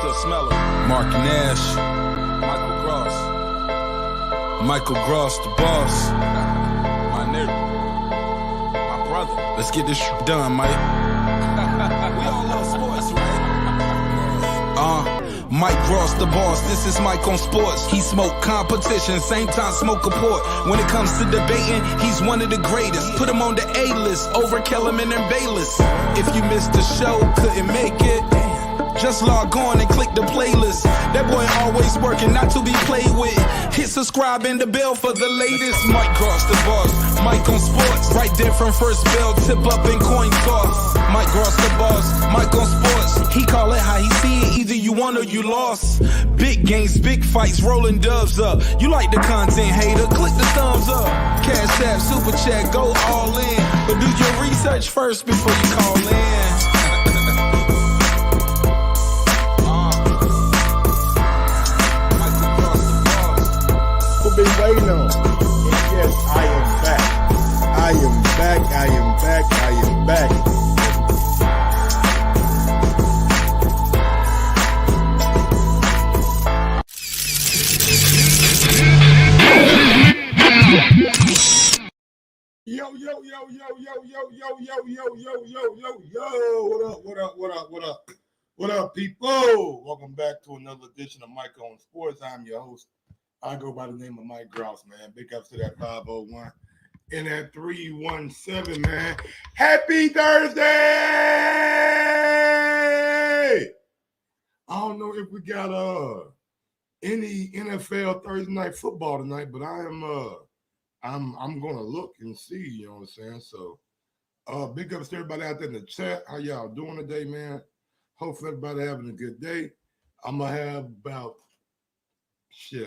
still smell it. Mark Nash, Michael Gross. Michael Gross, the boss. My nigga. My brother. Let's get this shit done, Mike. We all love sports, right? Mike Gross, the boss. This is Mike on sports. He smoke competition, same time smoke a port. When it comes to debating, he's one of the greatest. Put him on the A-list over Kellerman and Bayless. If you missed the show, couldn't make it, just log on and click the playlist. That boy always working, not to be played with. Hit subscribe and the bell for the latest. Mike Gross, the boss. Mike on sports. Right there from first bell, tip up and coin toss. Mike Gross, the boss. Mike on sports. He call it how he see it. Either you won or you lost. Big games, big fights, rolling dubs up. You like the content, hater? Click the thumbs up. Cashapp, super chat, go all in. But do your research first before you call in. Been waiting on. And yes, I am back. I am back. I am back. I am back. Yo, yo, yo, yo, yo, yo, yo, yo, yo, yo, yo, yo, yo. What up, what up, what up, what up? What up, people? Welcome back to another edition of Mike on Sports. I'm your host. I go by the name of Mike Gross, man. Big ups to that 501 and that 317, man. Happy Thursday! I don't know if we got any NFL Thursday night football tonight, but I'm gonna look and see, you know what I'm saying? So big ups to everybody out there in the chat. How y'all doing today, man? Hopefully everybody having a good day. I'm gonna have about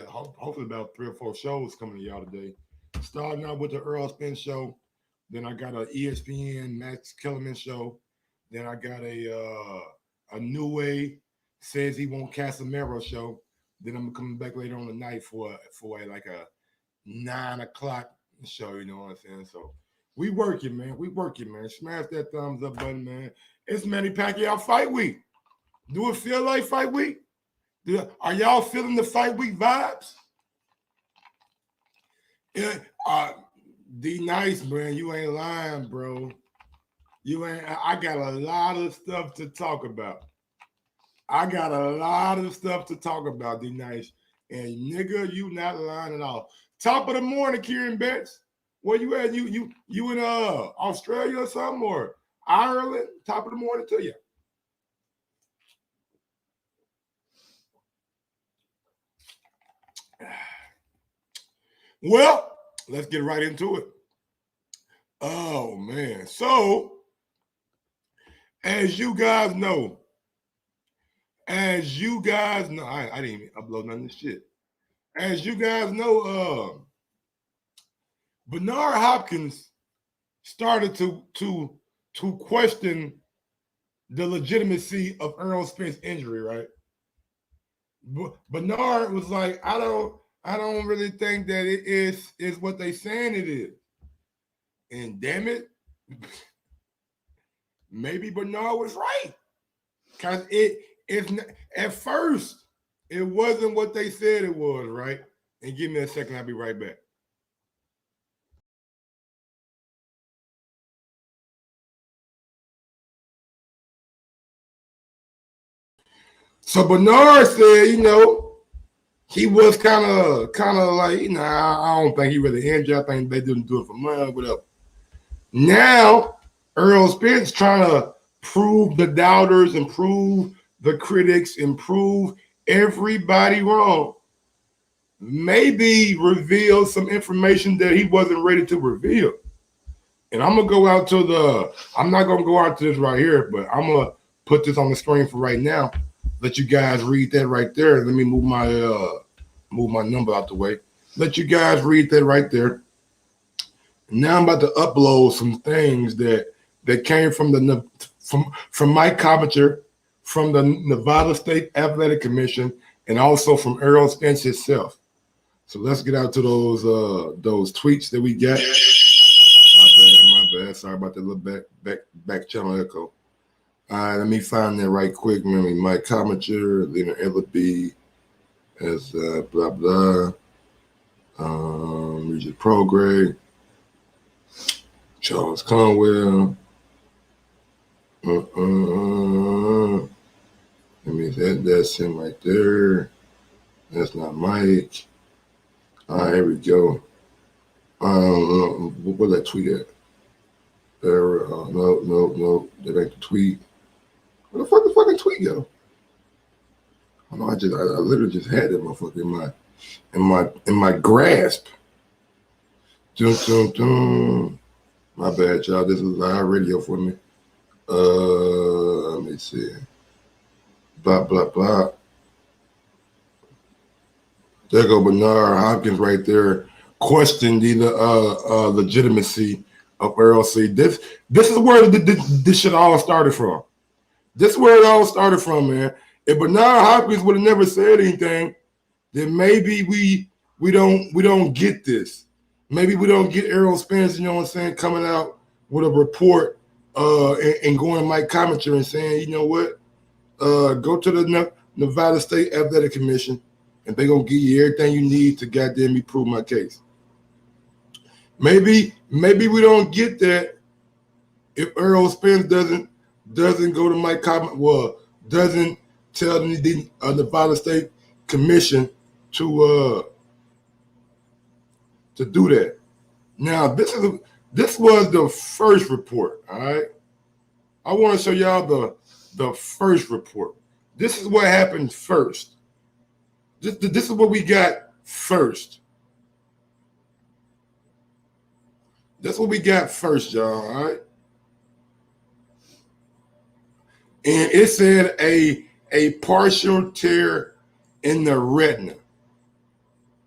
hopefully about 3 or 4 shows coming to y'all today. Starting out with the Errol Spence show. Then I got an ESPN Max Kellerman show. Then I got a New Way says he won't Casemiro show. Then I'm coming back later on tonight for like a 9 o'clock show, you know what I'm saying? So we working, man. We working, man. Smash that thumbs up button, man. It's Manny Pacquiao fight week. Do it feel like fight week? Are y'all feeling the fight week vibes? Yeah, D Nice, man, you ain't lying, bro. You ain't. I got a lot of stuff to talk about. I got a lot of stuff to talk about, D Nice. And nigga, you not lying at all. Top of the morning, Kieran Betts. Where you at? You in Australia or something, or Ireland? Top of the morning to you. Well, let's get right into it. Oh, man. So, as you guys know, I didn't even upload none of this shit. As you guys know, Bernard Hopkins started to question the legitimacy of Errol Spence injury, right? Bernard was like, I don't really think that it is what they saying it is. And damn it, maybe Bernard was right. Because at first, it wasn't what they said it was, right? And give me a second, I'll be right back. So Bernard said, he was kind of like, I don't think he really injured. I think they didn't do it for money, whatever. Now, Errol Spence trying to prove the doubters and prove the critics and prove everybody wrong. Maybe reveal some information that he wasn't ready to reveal. And I'm going to go out I'm not going to go out to this right here, but I'm going to put this on the screen for right now. Let you guys read that right there. Let me move my number out the way. Let you guys read that right there. Now I'm about to upload some things that came from Mike Coventer, from the Nevada State Athletic Commission, and also from Errol Spence himself. So let's get out to those tweets that we got. My bad. Sorry about that little back channel echo. All right, let me find that right quick. Remember, Mike Commenter, Leonard Ellerby, as blah blah. Regis Prograde, Charles Conwell. Let me that's him right there. That's not Mike. All right, here we go. Where's that tweet at? There. No. That ain't the tweet. Where the fuck the fucking tweet go? I know. I literally just had that motherfucker in my grasp. Dun. My bad, y'all. This is live radio for me. Let me see. Blah blah blah. There go Bernard Hopkins right there, questioned the legitimacy of Errol C. This is where this shit all started from. This is where it all started from, man. If Bernard Hopkins would have never said anything, then maybe we don't get this. Maybe we don't get Errol Spence, you know what I'm saying, coming out with a report and going to Mike Commenter and saying, you know what, go to the Nevada State Athletic Commission and they're gonna give you everything you need to goddamn me prove my case. Maybe we don't get that if Errol Spence doesn't go to Mike Commenter, well, doesn't tell the Nevada State Commission to do that. Now this was the first report. All right, I want to show y'all the first report. This is what happened first. This is what we got first. That's what we got first, y'all. All right, and it said a partial tear in the retina.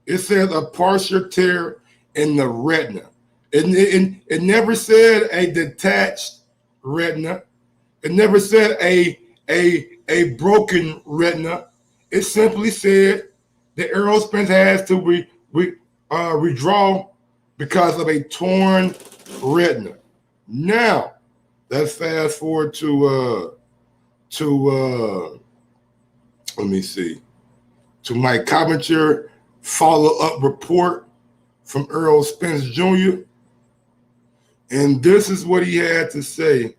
It said a partial tear in the retina. It never said a detached retina. It never said a broken retina. It simply said that Errol Spence has to redraw because of a torn retina. Now, let's fast forward to let me see, to Mike Commenter follow-up report from Errol Spence Jr. And this is what he had to say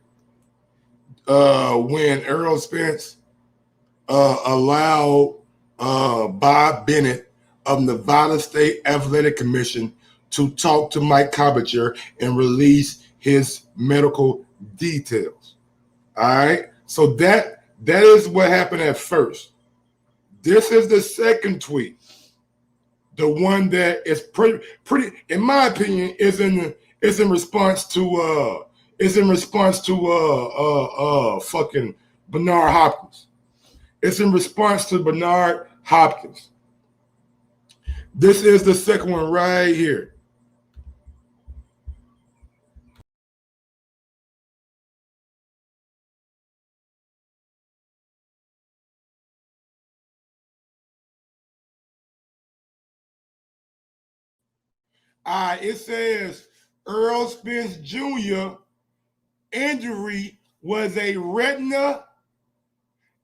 when Errol Spence allowed Bob Bennett of Nevada State Athletic Commission to talk to Mike Commenter and release his medical details. All right, so that is what happened at first. This is the second tweet, the one that is pretty, in my opinion, is in response to fucking Bernard Hopkins. It's in response to Bernard Hopkins. This is the second one right here. It says Errol Spence Jr. injury was a retina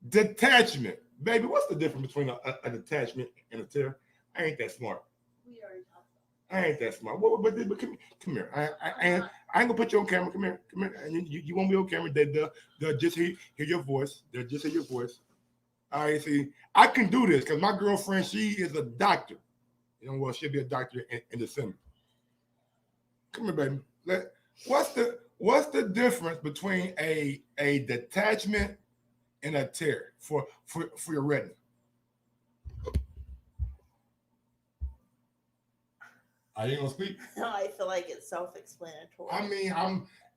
detachment. Baby, what's the difference between a detachment and a tear? I ain't that smart. We already talked about I ain't that smart. But come here. I ain't gonna put you on camera. Come here. You won't be on camera. They'll just hear your voice. They'll just hear your voice. All right, see, I can do this because my girlfriend, she is a doctor. You know, well, she'll be a doctor in December. Come here, baby. What's the difference between a detachment and a tear for your retina? Are you gonna speak? No, I feel like it's self-explanatory. I mean,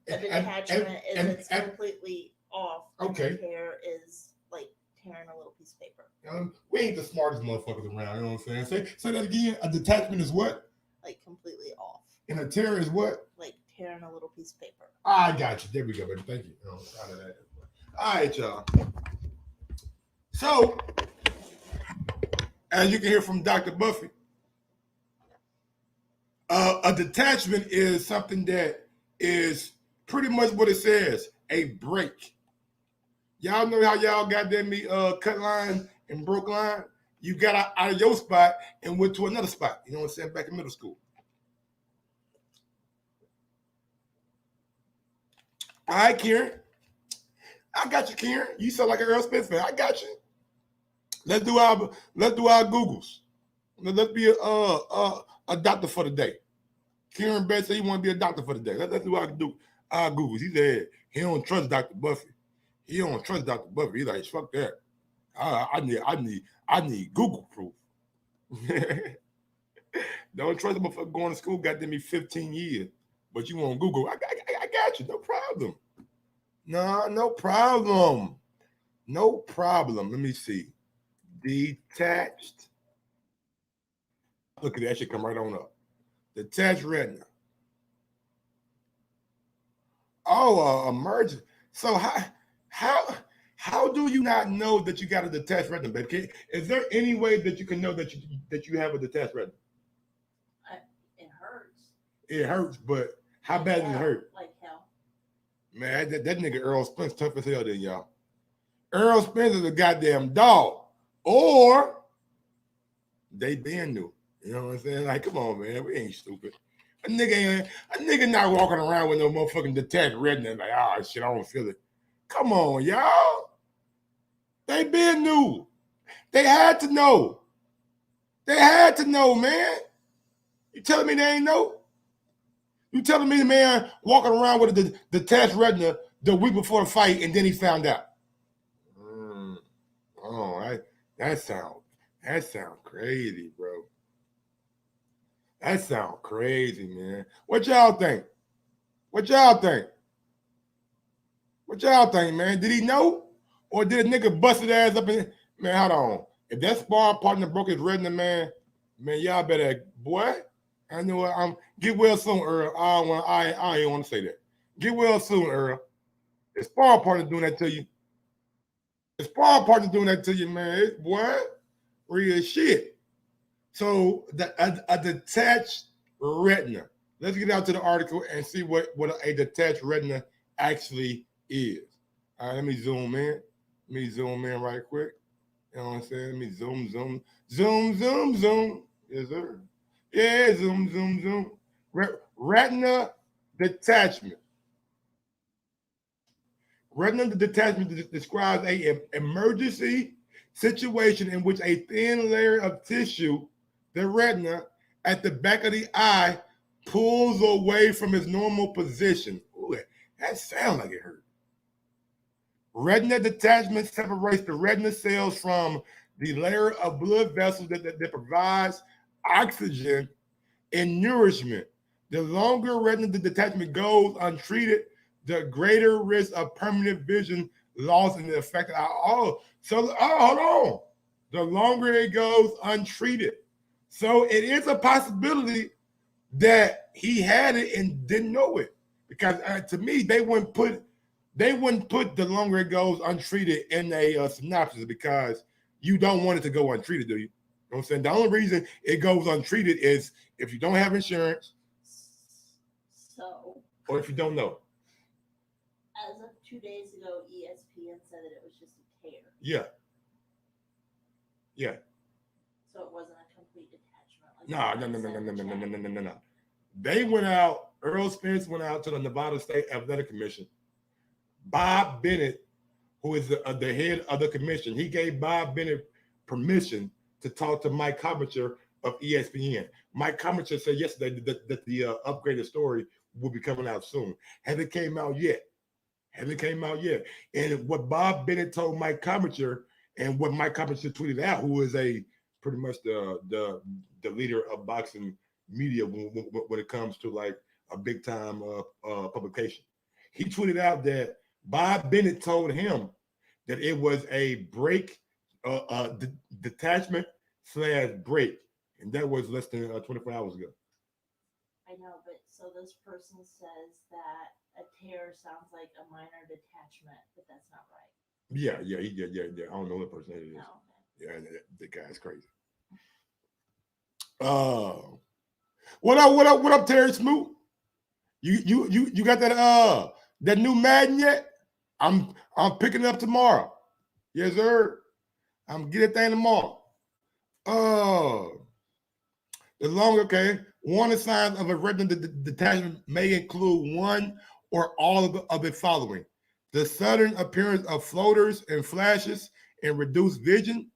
a detachment is completely off. Okay. The tear is like tearing a little piece of paper. We ain't the smartest motherfuckers around. You know what I'm saying? Say that again. A detachment is what? Like completely off. And a tear is what? Like tearing a little piece of paper. I got you. There we go, baby. Thank you. All right, y'all. So, as you can hear from Dr. Buffy, a detachment is something that is pretty much what it says, a break. Y'all know how y'all got that me cut line and broke line? You got out of your spot and went to another spot. You know what I'm saying? Back in middle school. All right, Kieran. I got you, Kieran. You sound like an Errol Spence fan. I got you. Let's do our Googles. Let's be a doctor for the day. Kieran Beth said he want to be a doctor for the day. Let's do our Googles. He said he don't trust Dr. Buffy. He don't trust Dr. Buffy. He's like, fuck that. I need Google proof. Don't trust him for going to school. Got to me 15 years, but you want Google? I got you. No problem. No problem. No problem. Let me see. Detached. Look at that shit come right on up. Detached retina. Oh, emergent. So how do you not know that you got a detached retina, baby? Is there any way that you can know that you have a detached retina? It hurts. It hurts, but how bad does it hurt? Like hell. Man, that nigga Errol Spence tough as hell then, y'all. Errol Spence is a goddamn dog. Or they been new. You know what I'm saying? Like, come on, man. We ain't stupid. A nigga not walking around with no motherfucking detached retina like, oh shit, I don't feel it. Come on, y'all. They been new. They had to know. They had to know, man. You telling me they ain't know? You telling me the man walking around with a detached retina the week before the fight and then he found out? Oh, that sound crazy, bro. That sound crazy, man. What y'all think? What y'all think? What y'all think, man? Did he know? Or did a nigga bust his ass up and man, hold on. If that sparring partner broke his retina, man, y'all better, boy. I know what get well soon, Earl. I ain't want to say that. Get well soon, Earl. If sparring partner doing that to you, man, it's boy, real shit. So a detached retina. Let's get out to the article and see what a detached retina actually is. All right, let me zoom in. Right quick. You know what I'm saying? Let me zoom. Yes, sir. Yeah, zoom. Retina detachment. Retina detachment describes an emergency situation in which a thin layer of tissue, the retina, at the back of the eye pulls away from its normal position. Ooh, that sounds like it hurt. Retina detachment separates the retina cells from the layer of blood vessels that provides oxygen and nourishment. The longer retina detachment goes untreated, the greater risk of permanent vision loss in the affected eye. Hold on. The longer it goes untreated. So it is a possibility that he had it and didn't know it. Because to me, they wouldn't put the longer it goes untreated in a synopsis because you don't want it to go untreated, do you? You know what I'm saying? The only reason it goes untreated is if you don't have insurance. So. Or if you don't know. As of 2 days ago, ESPN said that it was just a tear. Yeah. So it wasn't a complete detachment. No. They went out, Errol Spence went out to the Nevada State Athletic Commission. Bob Bennett, who is the head of the commission, he gave Bob Bennett permission to talk to Mike Comacher of ESPN. Mike Comacher said yesterday that the upgraded story will be coming out soon. Hasn't came out yet. And what Bob Bennett told Mike Comacher and what Mike Comacher tweeted out, who is pretty much the leader of boxing media when it comes to like a big time publication. He tweeted out that Bob Bennett told him that it was a break, detachment / break, and that was less than 24 hours ago. I know, but so this person says that a tear sounds like a minor detachment, but that's not right. Yeah. I don't know what person it is. No. Yeah, that guy's crazy. What up, Terry Smoot? You got that new Madden yet? I'm I'm picking it up tomorrow. Yes, sir. I'm getting that thing tomorrow. The longer, okay. Warning signs of a retinal detachment may include one or all of the following: the sudden appearance of floaters and flashes and reduced vision,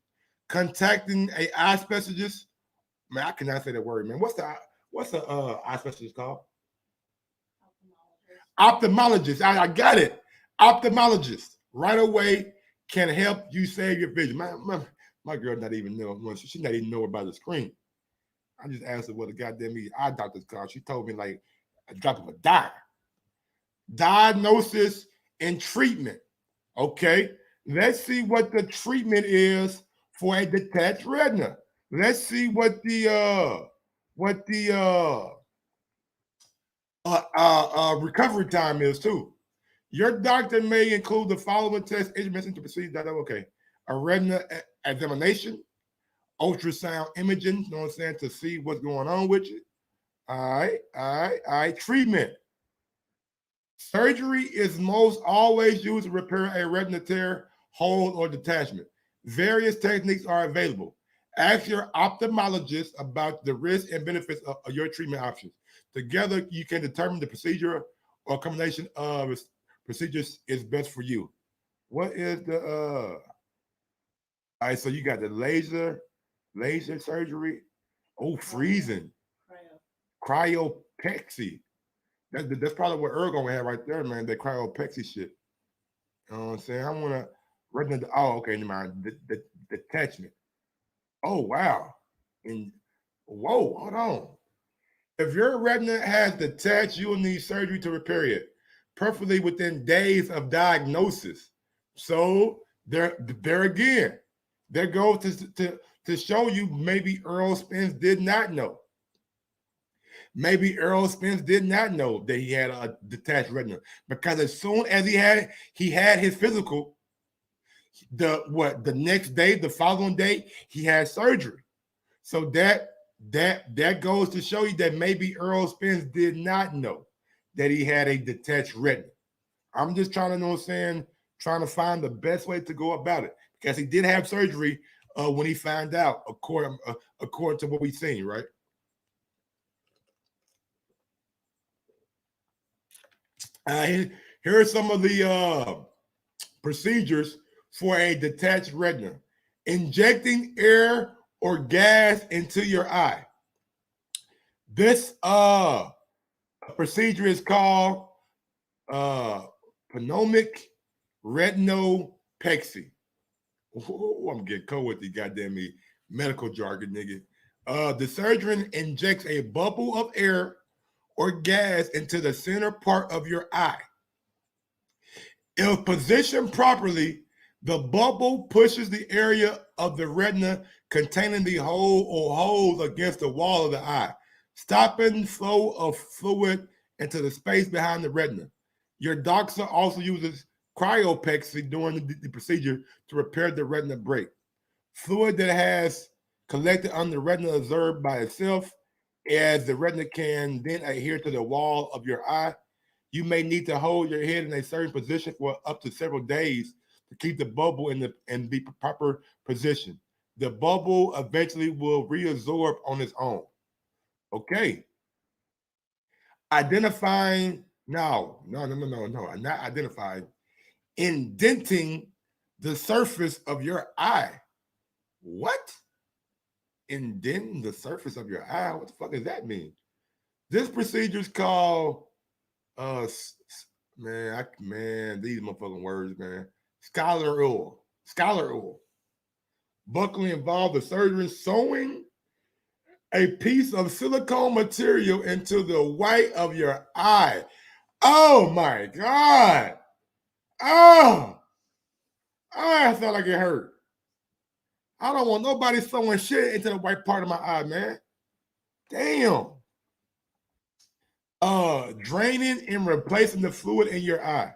contacting a eye specialist. Man, I cannot say that word, man. What's the eye specialist called? Ophthalmologist. I got it. Ophthalmologist right away can help you save your vision. My girl not even know. She not even know about the screen. I just asked her what a goddamn eye doctor's called. She told me like a doctor would die. Diagnosis and treatment. Okay, let's see what the treatment is for a detached retina. Let's see what the recovery time is too. Your doctor may include the following tests, instruments to proceed. Okay, a retina examination, ultrasound imaging, you know what I'm saying, to see what's going on with you. All right. Treatment. Surgery is most always used to repair a retina tear, hole, or detachment. Various techniques are available. Ask your ophthalmologist about the risks and benefits of your treatment options. Together, you can determine the procedure or combination of procedures is best for you. What is the all right, so you got the laser surgery. Oh, freezing. Cryopexy. That's probably what Errol gonna have right there, man. That cryopexy shit. You know what I'm saying? I want to retina. Oh, okay, never mind. The detachment. Oh, wow. And whoa, hold on. If your retina has detached, you will need surgery to repair it, preferably within days of diagnosis. So there again, there goes to show you maybe Errol Spence did not know. Maybe Errol Spence did not know that he had a detached retina, because as soon as he had his physical, the next day, the following day, he had surgery. So that goes to show you that maybe Errol Spence did not know that he had a detached retina. I'm just trying to know what I'm saying, trying to find the best way to go about it, because he did have surgery when he found out, according to what we've seen, right? Here are some of the procedures for a detached retina. Injecting air or gas into your eye. This procedure is called pneumatic retinopexy. Oh, I'm getting cold with the goddamn medical jargon, nigga. The surgeon injects a bubble of air or gas into the center part of your eye. If positioned properly, the bubble pushes the area of the retina containing the hole or holes against the wall of the eye, stopping flow of fluid into the space behind the retina. Your doctor also uses cryopexy during the procedure to repair the retina break. Fluid that has collected on the retina absorbed by itself, as the retina can then adhere to the wall of your eye. You may need to hold your head in a certain position for up to several days to keep the bubble in the proper position. The bubble eventually will reabsorb on its own. Okay. Identifying, not identifying, indenting the surface of your eye. What? Indenting the surface of your eye? What the fuck does that mean? This procedure is called man, these motherfucking words, man. Scholar oil. Buckling involved the surgeon sewing a piece of silicone material into the white of your eye. Oh my God. Oh, I felt like it hurt. I don't want nobody sewing shit into the white part of my eye, man. Damn. Draining and replacing the fluid in your eye.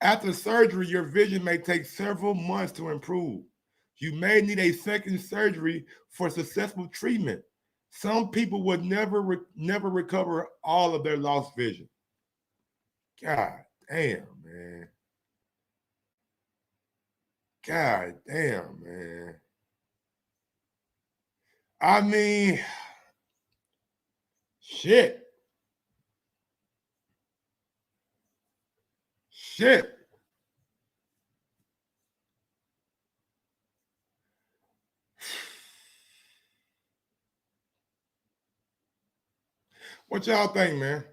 After surgery, your vision may take several months to improve. You may need a second surgery for successful treatment. Some people would never recover all of their lost vision. God damn, man. God damn, man. I mean, shit. Shit. What y'all think, man?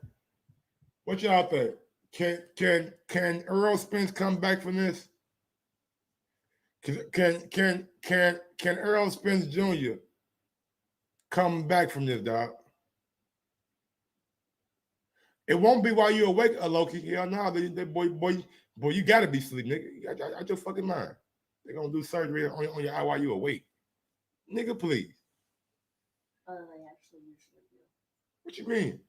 What y'all think? Can Errol Spence come back from this? Can Errol Spence Jr. come back from this, dog? It won't be while you're awake, Loki. Hell no, boy, you gotta be asleep, nigga. You got your fucking mind. They're gonna do surgery on your eye while you awake. Nigga, please. They actually usually do. What you mean?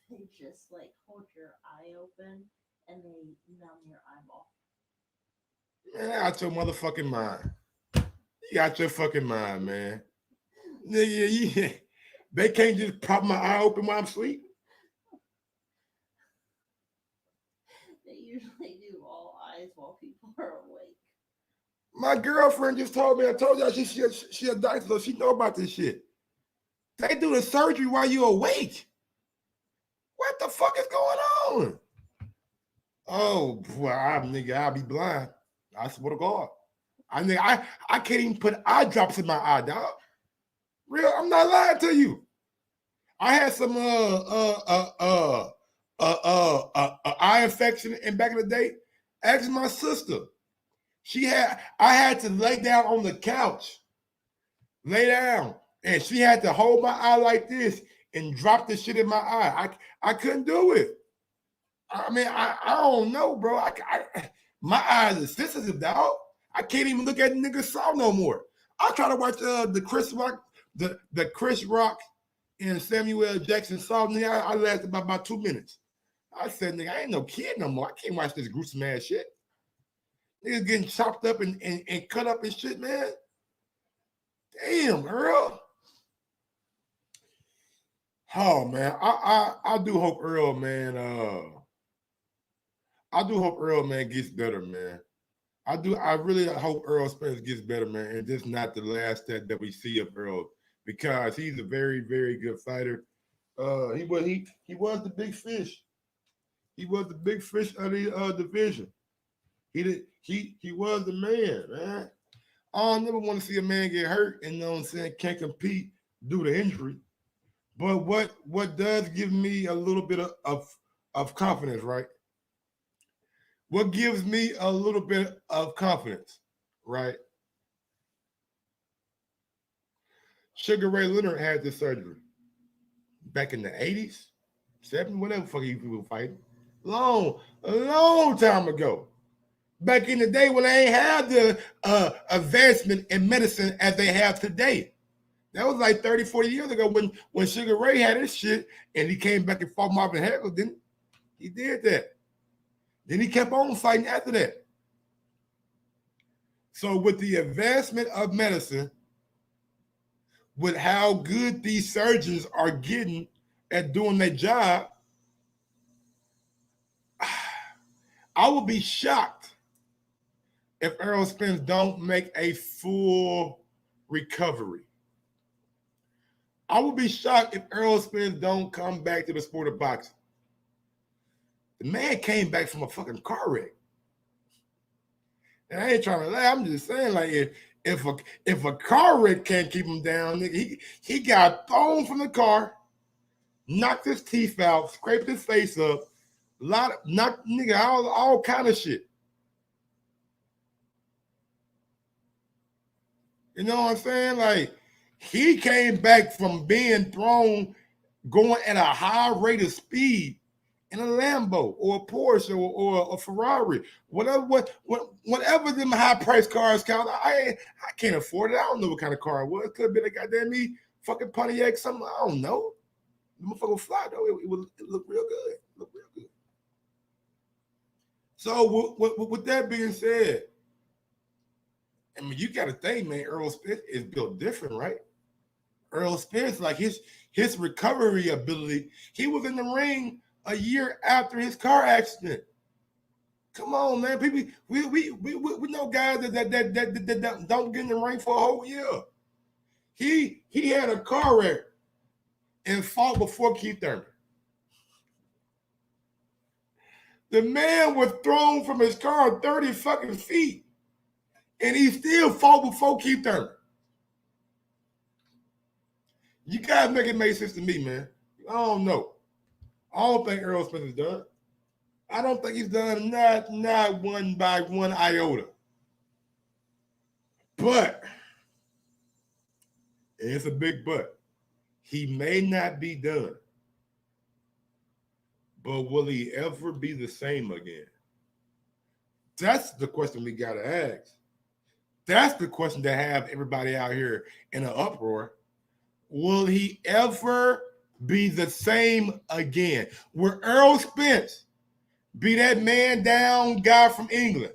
They just like hold your eye open and they numb your eyeball. Man, out your motherfucking mind. You got your fucking mind, man. Nigga, they can't just pop my eye open while I'm asleep. They usually do all eyes while people are awake. My girlfriend just told me. I told y'all she a doctor, so she know about this shit. They do the surgery while you awake. What the fuck is going on? Oh, well, I'll be blind. I swear to God. I can't even put eye drops in my eye, dog. Real, I'm not lying to you. I had some eye infection in back in the day. Ask my sister. I had to lay down on the couch. Lay down. And she had to hold my eye like this and drop the shit in my eye. I couldn't do it. I mean, I don't know, bro. My eyes are sensitive, dog. I can't even look at nigga Saw no more. I try to watch the Chris Rock, the Chris Rock and Samuel L. Jackson Saw. Nigga, I lasted about 2 minutes. I said, nigga, I ain't no kid no more. I can't watch this gruesome ass shit. Niggas getting chopped up and cut up and shit, man. Damn, Earl. Oh man, I do hope Earl, man. I do hope Earl, man, gets better, man. I really hope Errol Spence gets better, man, and just not the last that we see of Earl, because he's a very, very good fighter. He was the big fish. He was the big fish of the division. He was the man. I never want to see a man get hurt and, you know what I'm saying, can't compete due to injury. But what does give me a little bit of confidence, right? What gives me a little bit of confidence, right? Sugar Ray Leonard had this surgery back in the 80s, 70s, whatever fuck he was fighting. A long time ago. Back in the day when they ain't had the advancement in medicine as they have today. That was like 30, 40 years ago when Sugar Ray had his shit and he came back and fought Marvin Hagler, didn't he? He did that. Then he kept on fighting after that. So with the advancement of medicine, with how good these surgeons are getting at doing their job, I would be shocked if Errol Spence don't make a full recovery. I would be shocked if Errol Spence don't come back to the sport of boxing. The man came back from a fucking car wreck. And I ain't trying to lie. I'm just saying, like, if a car wreck can't keep him down, nigga, he got thrown from the car, knocked his teeth out, scraped his face up, knocked nigga all kind of shit. You know what I'm saying? Like, he came back from being thrown, going at a high rate of speed in a Lambo or a Porsche or a Ferrari, whatever them high price cars count. I can't afford it. I don't know what kind of car it was. It could have been a goddamn me fucking Pontiac, something. I don't know. The motherfucker fly though. It looked real good. Looked real good. So with that being said, I mean, you got to think, man, Errol Spence is built different, right? Errol Spence, like his recovery ability, he was in the ring a year after his car accident. Come on, man. People, we know guys that don't get in the ring for a whole year. He had a car wreck and fought before Keith Thurman. The man was thrown from his car 30 fucking feet, and he still fought before Keith Thurman. You gotta make it make sense to me, man. I don't know. I don't think Errol Spence is done. I don't think he's done not one by one iota. But, and it's a big but, he may not be done. But will he ever be the same again? That's the question we gotta ask. That's the question that have everybody out here in an uproar. Will he ever be the same again? Will Errol Spence be that man down guy from England?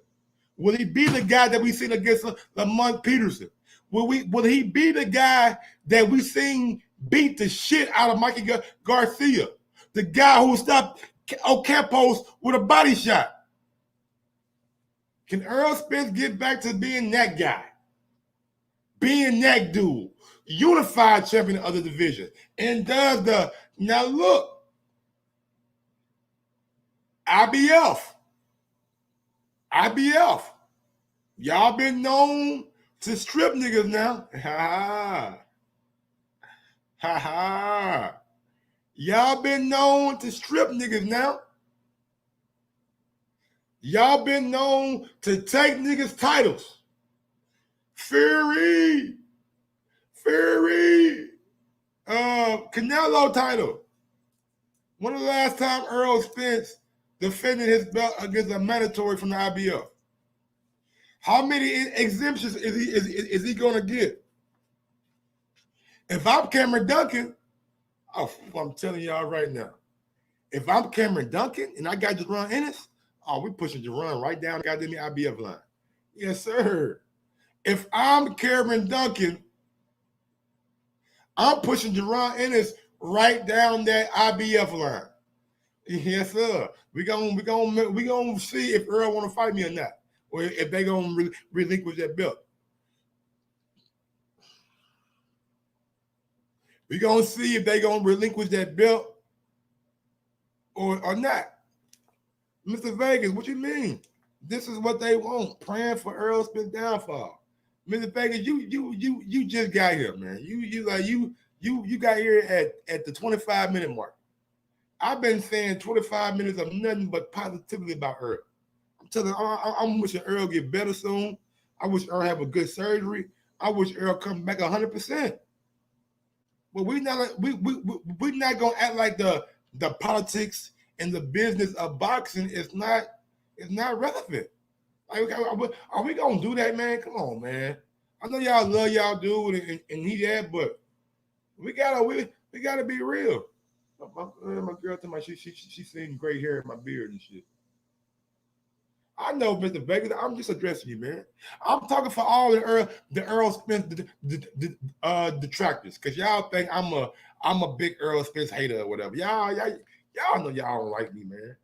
Will he be the guy that we seen against Lamont Peterson? Will he be the guy that we seen beat the shit out of Mikey Garcia? The guy who stopped Ocampos with a body shot? Can Errol Spence get back to being that guy? Being that dude? Unified champion of the division. And does the, now look, IBF. Y'all been known to strip niggas now. Ha. Y'all been known to strip niggas now. Y'all been known to take niggas' titles. Fury. Canelo title. When was the last time Errol Spence defended his belt against a mandatory from the IBF? How many exemptions is he going to get? If I'm Cameron Duncan, I'm telling y'all right now, if I'm Cameron Duncan and I got Jerron Ennis, we pushing Jerron right down the goddamn IBF line. Yes, sir. If I'm Cameron Duncan, I'm pushing Jerron Ennis right down that IBF line. Yes, sir. We gonna see if Earl want to fight me or not, or if they gonna relinquish that belt. We gonna see if they gonna relinquish that belt or not. Mr. Vegas, what you mean? This is what they want. Praying for Errol Spence downfall. Mr. Vegas, you just got here, man. You got here at the 25-minute mark. I've been saying 25 minutes of nothing but positivity about Earl. I'm telling you, I'm wishing Earl get better soon. I wish Earl have a good surgery. I wish Earl come back 100%. But we're not gonna act like the politics and the business of boxing is not relevant. Like, are we gonna do that, man? Come on, man. I know y'all love y'all dude and he that, but we gotta be real. My girl told me she's seeing gray hair in my beard and shit. I know, Mr. Vegas. I'm just addressing you, man. I'm talking for all the Errol Spence detractors, because y'all think I'm a big Errol Spence hater or whatever. Y'all know y'all don't like me, man.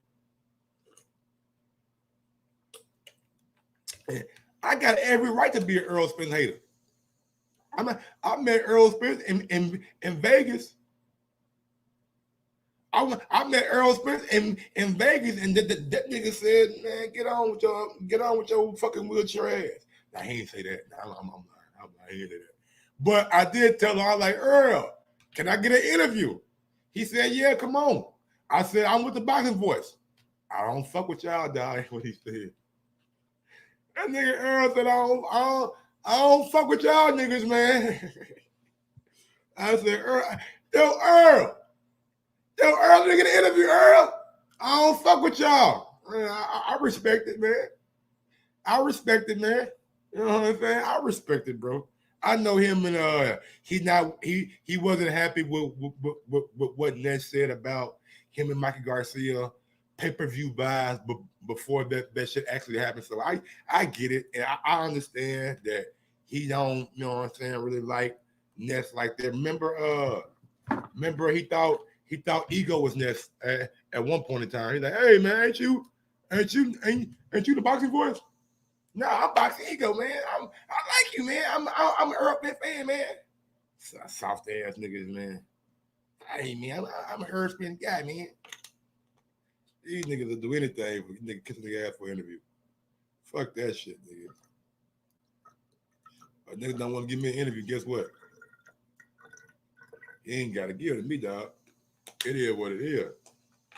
I got every right to be an Errol Spence hater. I met Errol Spence in Vegas. I met Errol Spence in Vegas, and that nigga said, "Man, get on with your fucking wheelchair ass." Now he ain't say that. I'm lying. He didn't say that. But I did tell him, I was like, "Earl, can I get an interview?" He said, "Yeah, come on." I said, "I'm with the boxing voice." "I don't fuck with y'all, dog." That's what he said. That nigga Earl said, I don't fuck with y'all niggas, man. I said, Earl, Earl, nigga, the interview, Earl. I don't fuck with y'all. I respect it, man. I respect it, man. You know what I'm saying? I respect it, bro. I know him, and he wasn't happy with what Ness said about him and Mikey Garcia pay-per-view buys before that shit actually happened. So I get it, and I understand that he don't, you know what I'm saying, really like Ness like that. Remember he thought Ego was Ness at one point in time. He's like, "Hey man, ain't you Ain't you the boxing voice? No, I'm boxing ego, man. I like you, man. I'm an Errol Spence fan, man. Soft ass niggas, man. Hey, man, I'm an Errol Spence guy, man. These niggas will do anything for nigga kissing the ass for an interview. Fuck that shit, nigga. A nigga don't want to give me an interview. Guess what? He ain't got to give it to me, dog. It is what it is.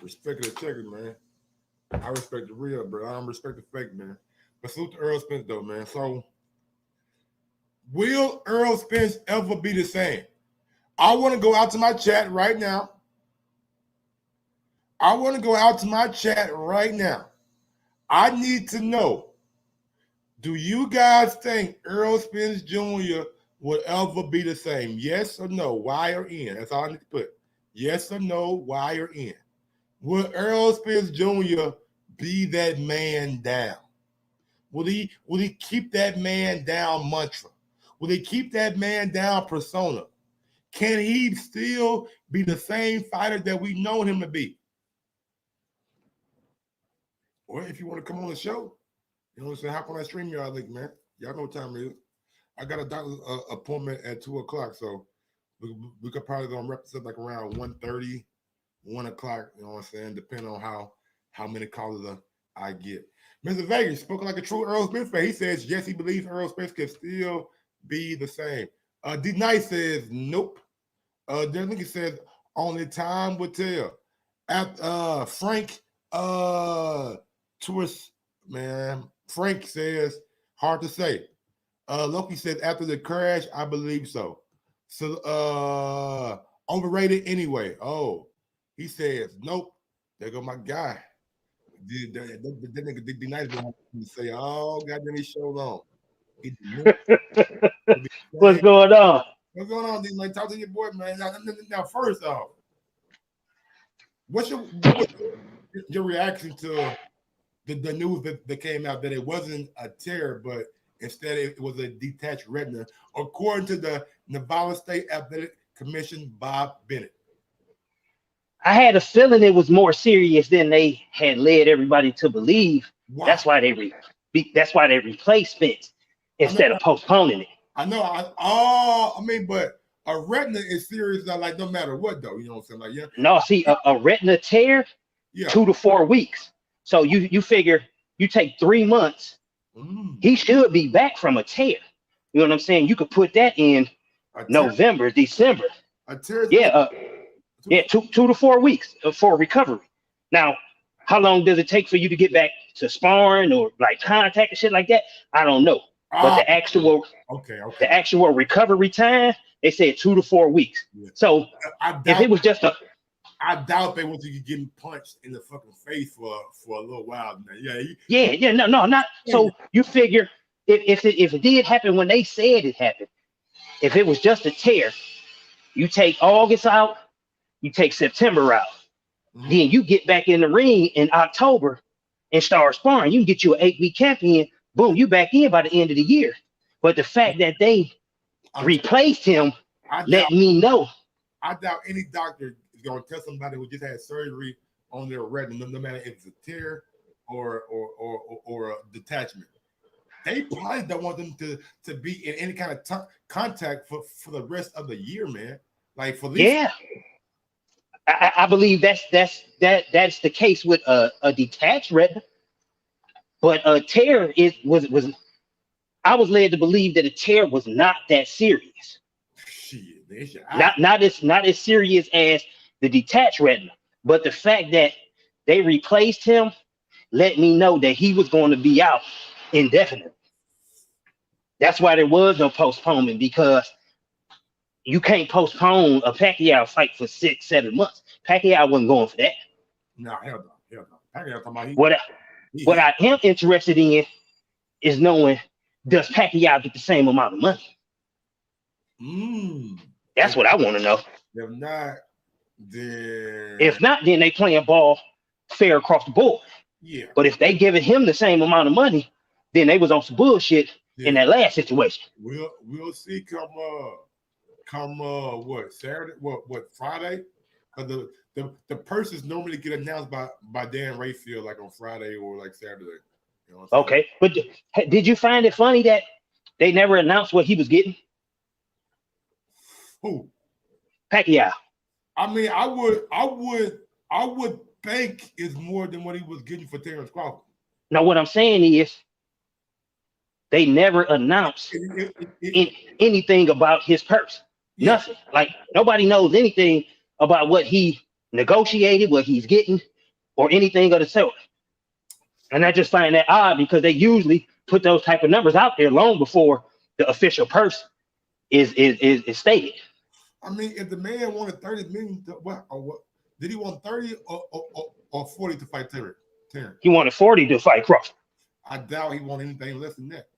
Respect the checkers, man. I respect the real, bro. I don't respect the fake, man. But salute to Errol Spence, though, man. So, will Errol Spence ever be the same? I want to go out to my chat right now. I need to know, do you guys think Errol Spence Jr. will ever be the same? Yes or no? Y or N? That's all I need to put. Yes or no? Y or N? Will Errol Spence Jr. be that man down? Will he keep that man down mantra? Will he keep that man down persona? Can he still be the same fighter that we've known him to be? Or if you want to come on the show, you know what I'm saying? Hop on that stream, y'all, link, man. Y'all know what time it is. I got a doctor's appointment at 2 o'clock, so we could probably go and wrap this up like around 1:30, 1 o'clock, you know what I'm saying? Depending on how many callers I get. Mr. Vegas, spoken like a true Errol Spence fan. He says, yes, he believes Errol Spence can still be the same. D Nice says, nope. He says, only time will tell. Frank Twist, man. Frank says, hard to say. Loki says, after the crash, I believe so. So, overrated anyway. Oh, he says, nope. There go my guy. That nigga D Nice to say, oh, goddamn, he showed on. What's going on? What's going on, D? Like, talk to your boy, man. Now first off, what was your reaction to the news that came out that it wasn't a tear, but instead it was a detached retina, according to the Nevada State Athletic Commission, Bob Bennett? I had a feeling it was more serious than they had led everybody to believe. Wow. That's why they replaced Spence instead of postponing it. I know. But a retina is serious, like no matter what, though. You know what I'm saying? Like, yeah. No, see, a retina tear, 2 to 4 weeks. So you figure you take 3 months, he should be back from a tear. You know what I'm saying? You could put that in November, December. A tear. Yeah, 2 to 4 weeks for recovery. Now, how long does it take for you to get back to sparring or like contact and shit like that? I don't know. But the actual recovery time, they said 2 to 4 weeks. Yeah. So if it was just I doubt they want you getting punched in the fucking face for a little while. No, not so. You figure if it did happen when they said it happened, if it was just a tear, you take August out, you take September out, then you get back in the ring in October and start sparring. You can get you an 8-week camp in. Boom, you back in by the end of the year. But the fact that they replaced him let me know. I doubt any doctor is going to tell somebody who just had surgery on their retina, no matter if it's a tear or a detachment. They probably don't want them to be in any kind of contact for the rest of the year, man. Like for least. Yeah. I believe that's the case with a detached retina. But a tear was I was led to believe that a tear was not that serious. Shit, not as serious as the detached retina. But the fact that they replaced him let me know that he was going to be out indefinitely. That's why there was no postponement, because you can't postpone a Pacquiao fight for 6-7 months. Pacquiao wasn't going for that. No, hell no. Pacquiao talking about what I am interested in is knowing, does Pacquiao get the same amount of money? That's what I want to know. If not, then they playing ball fair across the board. Yeah. But if they giving him the same amount of money, then they was on some bullshit in that last situation. We'll see come what Saturday? What Friday? Because the purses normally get announced by Dan Rayfield like on Friday or like Saturday. You know what I'm saying? Okay, but did you find it funny that they never announced what he was getting? Who? Pacquiao. I mean, I would think it's more than what he was getting for Terrence Crawford. Now, what I'm saying is they never announced anything about his purse. Yeah. Nothing. Like nobody knows anything about what he negotiated, what he's getting, or anything of the sort. And I just find that odd because they usually put those type of numbers out there long before the official purse is stated. I mean, if the man wanted 30 million, what did he want 30 or 40 to fight Terrence? He wanted 40 to fight Crawford. I doubt he wanted anything less than that.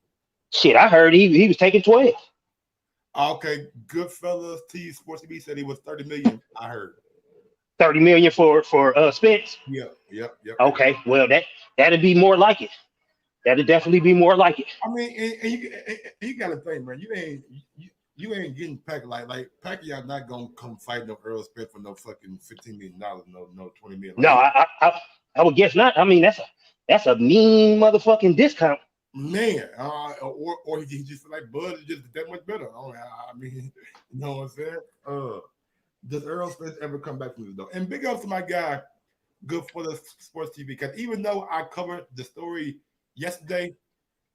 Shit, I heard he was taking 12. Okay, Goodfellas T Sports TV said he was 30 million. I heard 30 million for Spence. Yep. Okay, well that'd be more like it. That'd definitely be more like it. I mean, and you got to think, man. You ain't getting Pacquiao like Pacquiao not gonna come fight no Errol Spence for no fucking $15 million, no 20 million. No, I would guess not. I mean, that's a mean motherfucking discount. Man, or he just feel like Bud is just that much better. I mean, you know what I'm saying? Does Errol Spence ever come back from this though? And big up to my guy, Good for the Sports TV, because even though I covered the story yesterday,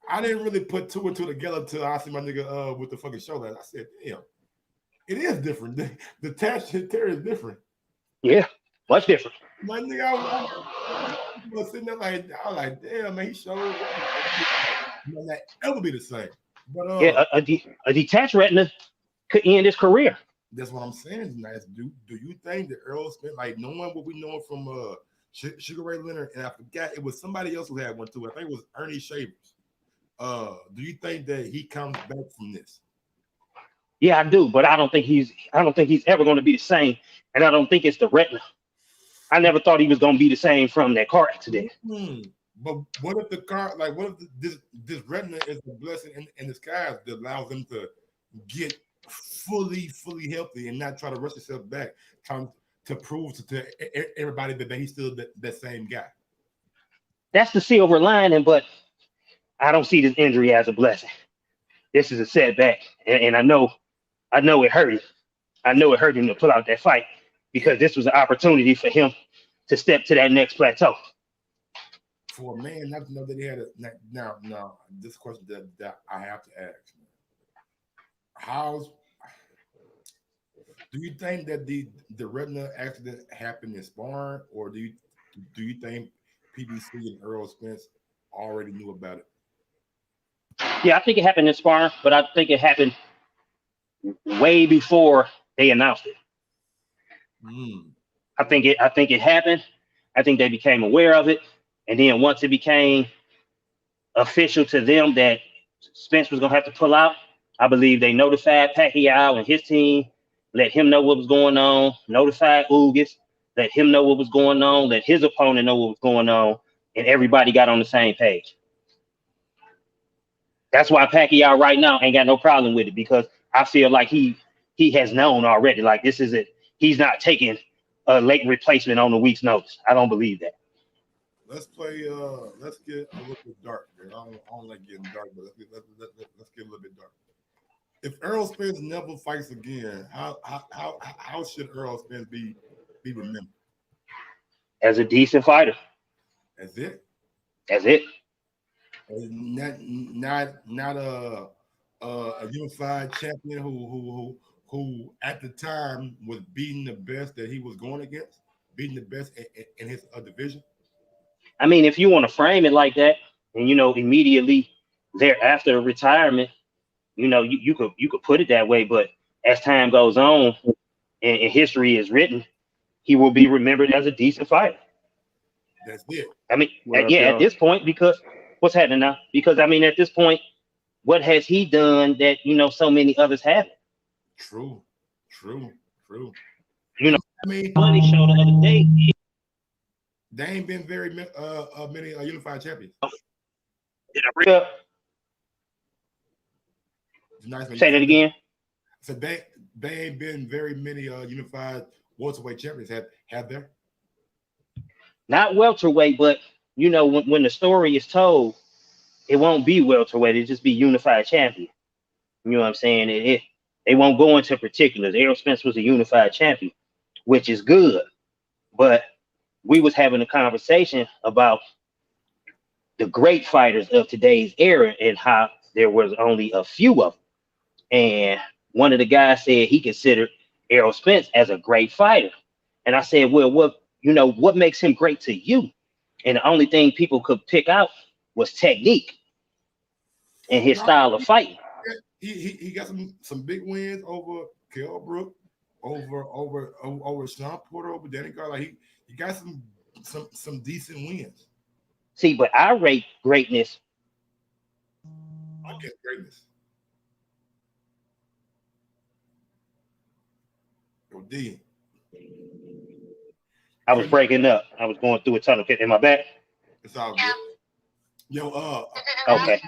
I didn't really put two and two together until I see my nigga with the fucking shoulder. I said, damn, it is different. The Detached tear is different. Yeah, much different. My nigga, I was sitting there like, I was like, damn, man, he showed might not ever be the same. But yeah, a detached retina could end his career. That's what I'm saying. Nice. Do you think that Errol Spence, like knowing what we know from Sugar Ray Leonard, and I forgot it was somebody else who had one too. I think it was Ernie Shavers. Do you think that he comes back from this? Yeah, I do, but I don't think he's ever going to be the same, and I don't think it's the retina. I never thought he was going to be the same from that car accident. But what if the car, like, what if this retina is a blessing in disguise that allows them to get fully healthy and not try to rush himself back, trying to prove to everybody that he's still that same guy? That's the silver lining, but I don't see this injury as a blessing. This is a setback, and I know it hurt him. I know it hurt him to pull out that fight because this was an opportunity for him to step to that next plateau. For a man not to know that he had now this question that I have to ask, do you think that the retina accident happened in sparring, or do you think PBC and Errol Spence already knew about it? Yeah, I think it happened in sparring, but I think it happened way before they announced it. I think it happened. I think they became aware of it, and then once it became official to them that Spence was gonna have to pull out, I believe they notified Pacquiao and his team, let him know what was going on, notified Ugas, let him know what was going on, let his opponent know what was going on, and everybody got on the same page. That's why Pacquiao right now ain't got no problem with it, because I feel like he has known already. Like, this is it. He's not taking a late replacement on a week's notice. I don't believe that. Let's play. Let's get a little bit dark. Man. I don't like getting dark, but let's get a little bit dark. If Errol Spence never fights again, how should Errol Spence be remembered? As a decent fighter. That's it. That's it. Not a unified champion who at the time was beating the best that he was going against, beating the best in his division. I mean, if you want to frame it like that, and immediately thereafter retirement, you could put it that way. But as time goes on and history is written, he will be remembered as a decent fighter. That's it. I mean, at this point, because what's happening now? Because I mean, at this point, what has he done that so many others haven't? True. I mean, Money Show the other day. There ain't been very many unified champions. Did I bring up? Nice. Say that again. So they ain't been very many unified welterweight champions have there. Not welterweight, but you know, when the story is told, it won't be welterweight. It'll just be unified champion. You know what I'm saying? They won't go into particulars. Errol Spence was a unified champion, which is good. But we was having a conversation about the great fighters of today's era and how there was only a few of them. And one of the guys said he considered Errol Spence as a great fighter. And I said, well, what makes him great to you? And the only thing people could pick out was technique and his style of fighting. He got some big wins over Kell Brook, over Sean Porter, over Danny Garland. Like he got some decent wins. See, but I rate greatness. I get greatness. Yo, D. I was breaking up. I was going through a tunnel. In my back. It's all good. Yo, okay.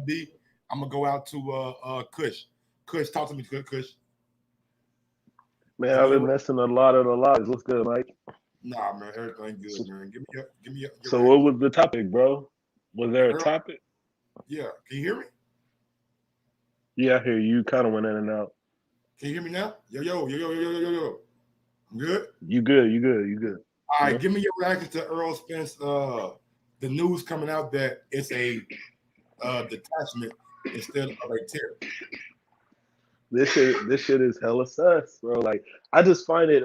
D. I'm gonna go out to Kush. Kush, talk to me, Kush. Man, I've been messing a lot of the lives. What's good, Mike? Nah, man, everything good, man. Give me your So what was the topic, bro? Was there a topic? Yeah. Can you hear me? Yeah, I hear you. Kind of went in and out. Can you hear me now? Yo. I'm good? You good. All right, give me your reaction to Errol Spence. The news coming out that it's a detachment instead of a tear. This shit is hella sus, bro. Like, I just find it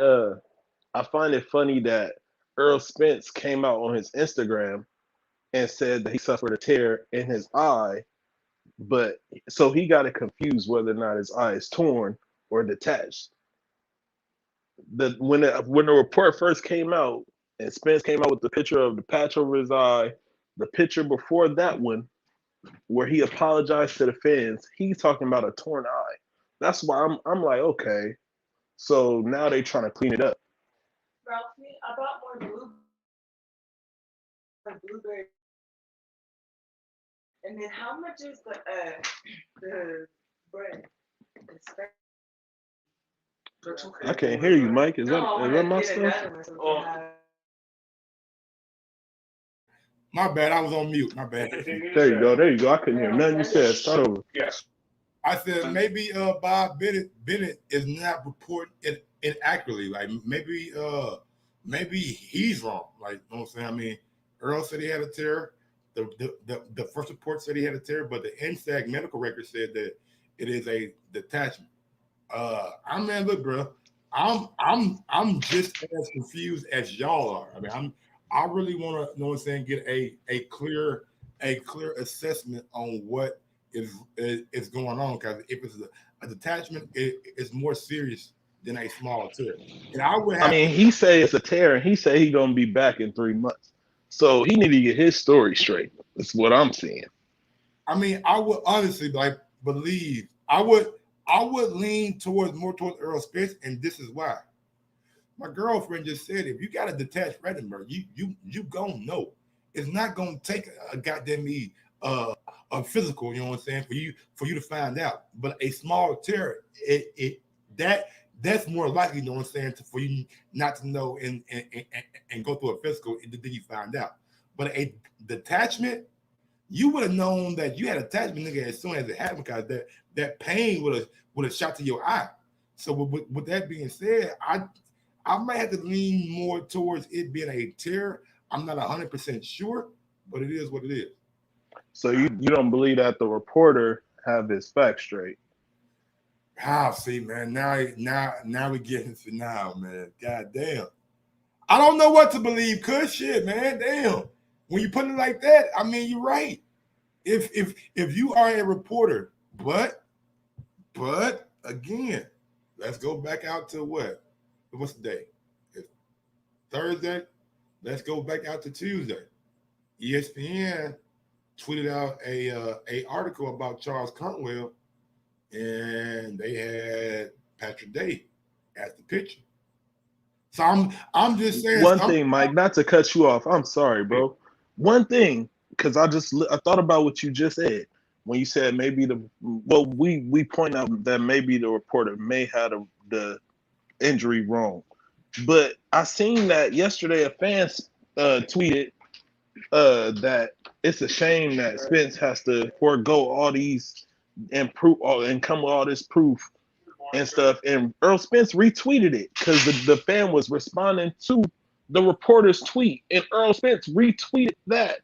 funny that Errol Spence came out on his Instagram and said that he suffered a tear in his eye, but so he got it confused whether or not his eye is torn or detached. When the report first came out and Spence came out with the picture of the patch over his eye, the picture before that one where he apologized to the fans, he's talking about a torn eye. That's why I'm like, okay, so now they trying to clean it up. Ralphie, I bought more blueberry. And then how much is the bread? I can't hear you, Mike. Is that my stuff? My bad, I was on mute. My bad. There you go. I couldn't hear nothing you said. Start over. Yes. I said maybe Bob Bennett is not reporting it inaccurately. Like maybe he's wrong. Like, you know what I'm saying? I mean, Earl said he had a tear. The first report said he had a tear, but the NSAC medical record said that it is a detachment. Look, bro, I'm just as confused as y'all are. I mean, I really want to, you know what I'm saying, get a clear assessment on what is going on, because if it's a detachment, it's more serious than a small tear. And he say it's a tear, and he say he gonna be back in 3 months. So he need to get his story straight. That's what I'm seeing. I mean, I would honestly believe I would lean more towards Errol Spence, and this is why. My girlfriend just said, if you got a detached retina, you gonna know. It's not gonna take a goddamn a physical, you know what I'm saying, for you to find out. But a small tear, that's more likely, you know what I'm saying, for you not to know and go through a physical, and then you find out. But a detachment, you would have known that you had attachment, nigga, as soon as it happened, because that pain would have shot to your eye. So with that being said, I might have to lean more towards it being a tear. I'm not 100% sure, but it is what it is. So you don't believe that the reporter have his facts straight? See, man. Now we getting to now, man. God damn. I don't know what to believe, cuz shit, man. Damn. When you put it like that, I mean, you're right. If you are a reporter, but again, let's go back out to what? What's the day? It's Thursday. Let's go back out to Tuesday. ESPN tweeted out a article about Charles Cantwell, and they had Patrick Day as the pitcher. So I'm just saying one thing, Mike, not to cut you off. I'm sorry, bro. One thing, because I thought about what you just said when you said maybe we point out that maybe the reporter may have the injury wrong. But I seen that yesterday a fan tweeted that it's a shame that Spence has to forego all these and come with all this proof and stuff. And Errol Spence retweeted it because the fan was responding to the reporter's tweet, and Errol Spence retweeted that.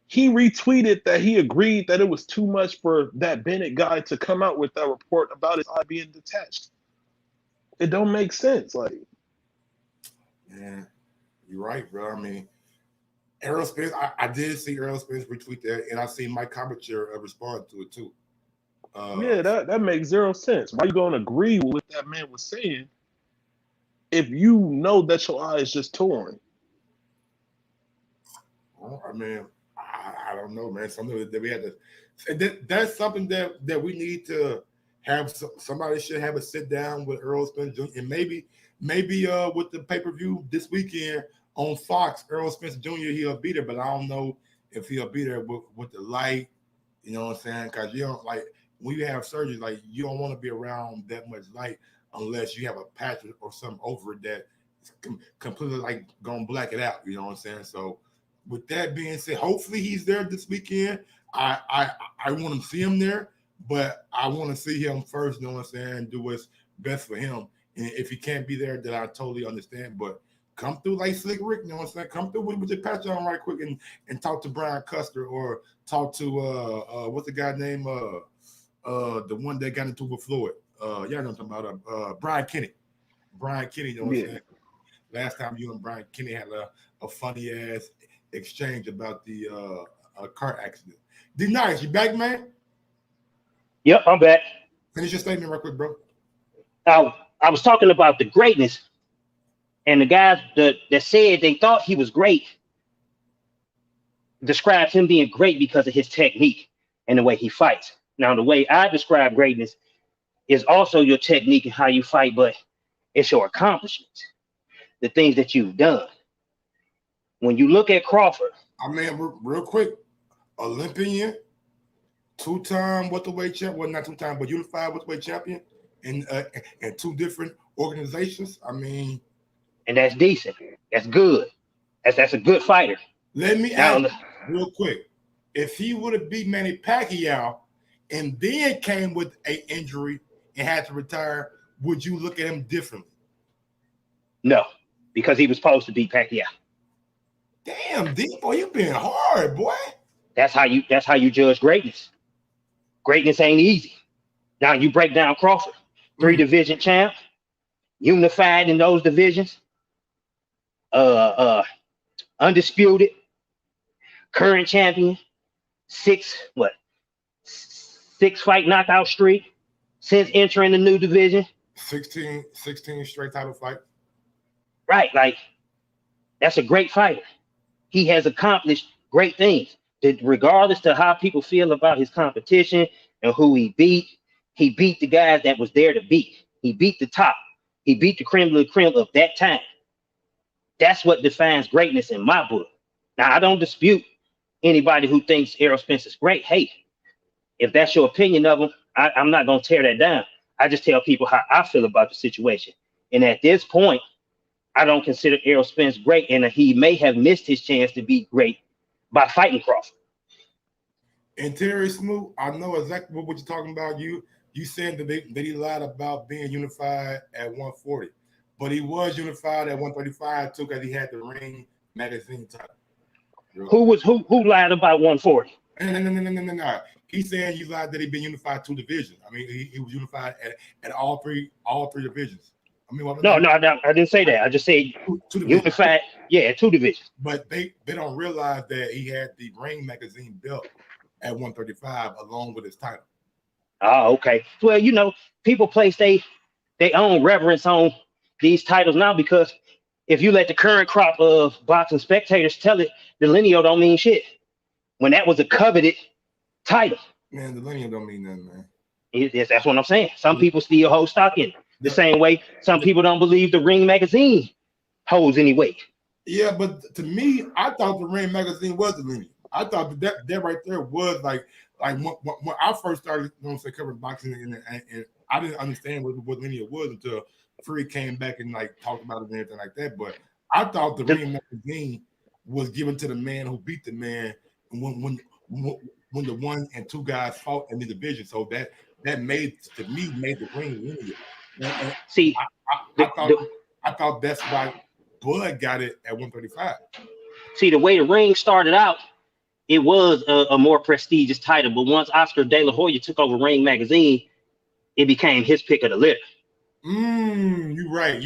He retweeted that he agreed that it was too much for that Bennett guy to come out with that report about his eye being detached. It don't make sense. Like, yeah, you're right, bro. I mean, Errol Spence, I did see Errol Spence retweet that, and I see Mike Cobbetcher respond to it too. Yeah, that makes zero sense. Why you gonna agree with what that man was saying if you know that your eye is just torn? Well, I mean, I don't know, man. Something that we had to. That's something that we need to have. Somebody should have a sit down with Errol Spence Jr. and maybe with the pay-per-view this weekend on Fox, Errol Spence Jr. he'll be there, but I don't know if he'll be there with the light. You know what I'm saying? Because you don't like when you have surgery, like you don't want to be around that much light unless you have a patch or something over it that completely like gonna black it out. You know what I'm saying? So with that being said, hopefully he's there this weekend. I want to see him there, but I want to see him first. You know what I'm saying? Do what's best for him. And if he can't be there, then I totally understand. But come through like Slick Rick, you know what I'm saying? Come through with your patch on right quick and talk to Brian Custer or talk to what's the guy named the one that got into with Floyd. Y'all know what I'm talking about. Brian Kenny. Brian Kenny, you know what I'm saying? Last time you and Brian Kenny had a funny ass exchange about the car accident. D-Nice, you back, man? Yep, I'm back. Finish your statement real quick, bro. I was talking about the greatness, and the guys that said they thought he was great described him being great because of his technique and the way he fights. Now, the way I describe greatness is also your technique and how you fight, but it's your accomplishments, the things that you've done. When you look at Crawford, I mean, real quick, Olympian, two-time welterweight champ, well, not two-time, but unified welterweight champion in two different organizations. I mean, and that's decent. That's good. That's a good fighter. Let me ask real quick: if he would have beat Manny Pacquiao and then came with an injury and had to retire, would you look at him differently? No, because he was supposed to beat Pacquiao. Damn, D boy, you been hard, boy. That's how you judge greatness. Greatness ain't easy. Now you break down Crawford, 3-division champ, unified in those divisions, undisputed, current champion, 6-fight knockout streak since entering the new division. 16 straight title fight. Right, like that's a great fighter. He has accomplished great things. Regardless to how people feel about his competition and who he beat the guys that was there to beat. He beat the top. He beat the creme de la creme of that time. That's what defines greatness in my book. Now, I don't dispute anybody who thinks Errol Spence is great. Hey, if that's your opinion of him, I'm not going to tear that down. I just tell people how I feel about the situation. And at this point, I don't consider Errol Spence great, and he may have missed his chance to be great by fighting Crawford. And Terry Smoot, I know exactly what you're talking about. You said that he lied about being unified at 140, but he was unified at 135 too because he had the Ring magazine title. Who lied about 140? No. He's saying he lied that he'd been unified 2 divisions. I mean, he was unified at all three divisions. I mean, No, I didn't say that. I just said two unified. Yeah, 2 divisions. But they don't realize that he had the Ring magazine belt at 135 along with his title. Oh, okay. Well, people place their own reverence on these titles now because if you let the current crop of boxing spectators tell it, the lineal don't mean shit. When that was a coveted title. Man, the lineal don't mean nothing, man. That's what I'm saying. Some people still hold stock in it. The same way some people don't believe the Ring magazine holds any weight. Yeah, but to me, I thought the Ring magazine was the lineal. I thought that right there was like when I first started, covering boxing I didn't understand what linear was until Fury came back and like talked about it and everything like that. But I thought the ring magazine was given to the man who beat the man when the 1 and 2 guys fought in the division. So that made the ring linear. And See, I thought that's why Bud got it at 135. See, the way the ring started out, it was a more prestigious title. But once Oscar De La Hoya took over Ring Magazine, it became his pick of the litter. You're right.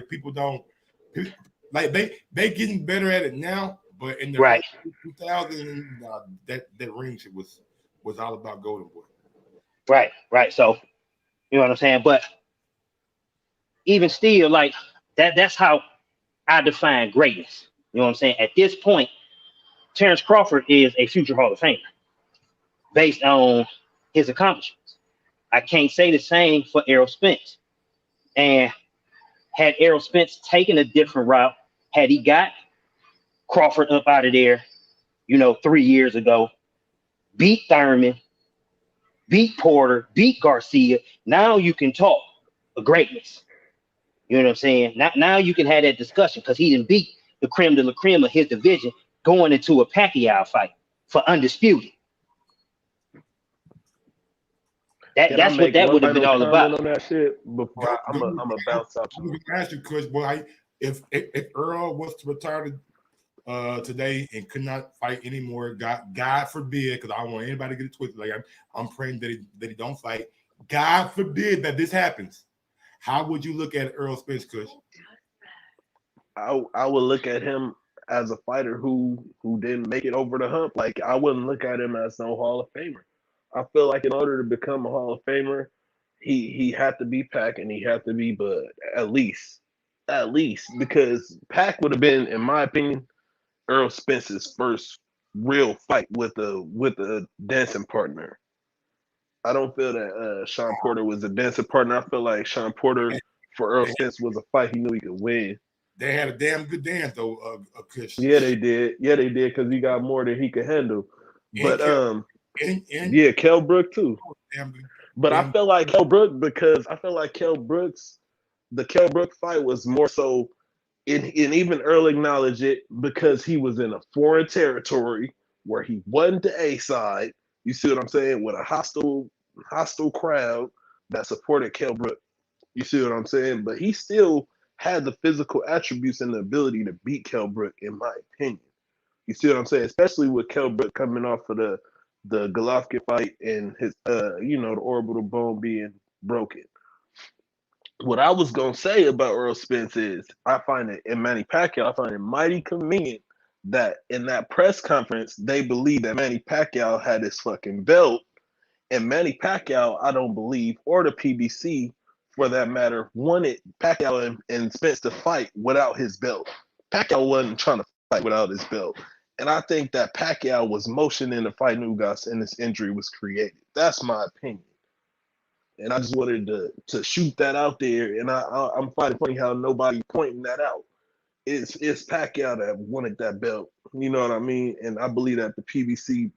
People don't like they getting better at it now, but in the 2000 that ring shit was all about Golden Boy. Right. So you know what I'm saying? But even still, like that's how I define greatness. You know what I'm saying? At this point, Terrence Crawford is a future Hall of Famer based on his accomplishments. I can't say the same for Errol Spence. And had Errol Spence taken a different route, had he got Crawford up out of there, 3 years ago, beat Thurman, beat Porter, beat Garcia, now you can talk of greatness. You know what I'm saying? Now you can have that discussion because he didn't beat the creme de la creme of his division going into a Pacquiao fight for undisputed. That's what that would have been all about. On that shit before I'm a bounce out. I'm gonna ask you, Chris, boy, if Earl was to retire today and could not fight anymore, God forbid, because I don't want anybody to get it twisted. Like I'm praying that he don't fight. God forbid that this happens. How would you look at Errol Spence, Kush? I would look at him as a fighter who didn't make it over the hump. Like I wouldn't look at him as no Hall of Famer. I feel like in order to become a Hall of Famer, he had to be Pac and he had to be Bud at least because Pac would have been, in my opinion, Errol Spence's first real fight with a dancing partner. I don't feel that Sean Porter was a dancing partner. I feel like Sean Porter for Errol Spence was a fight he knew he could win. They had a damn good dance though, Kush. Yeah, they did, because he got more than he could handle. But Kell Brook too. But I feel like Kell Brook the Kell Brook fight was more so, and even Earl acknowledged it, because he was in a foreign territory where he wasn't the A side. You see what I'm saying? With a hostile crowd that supported Kell Brook. You see what I'm saying? But he still had the physical attributes and the ability to beat Kell Brook, in my opinion. You see what I'm saying? Especially with Kell Brook coming off of the Golovkin fight and his the orbital bone being broken. What I was gonna say about Errol Spence is I find it mighty convenient that in that press conference they believe that Manny Pacquiao had his fucking belt, and Manny Pacquiao, I don't believe, or the PBC for that matter, wanted Pacquiao and Spence to fight without his belt. Pacquiao wasn't trying to fight without his belt. And I think that Pacquiao was motioning to fight Nugas and this injury was created. That's my opinion. And I just wanted to shoot that out there. And I'm finding funny how nobody pointing that out. It's Pacquiao that wanted that belt. You know what I mean? And I believe that the PBC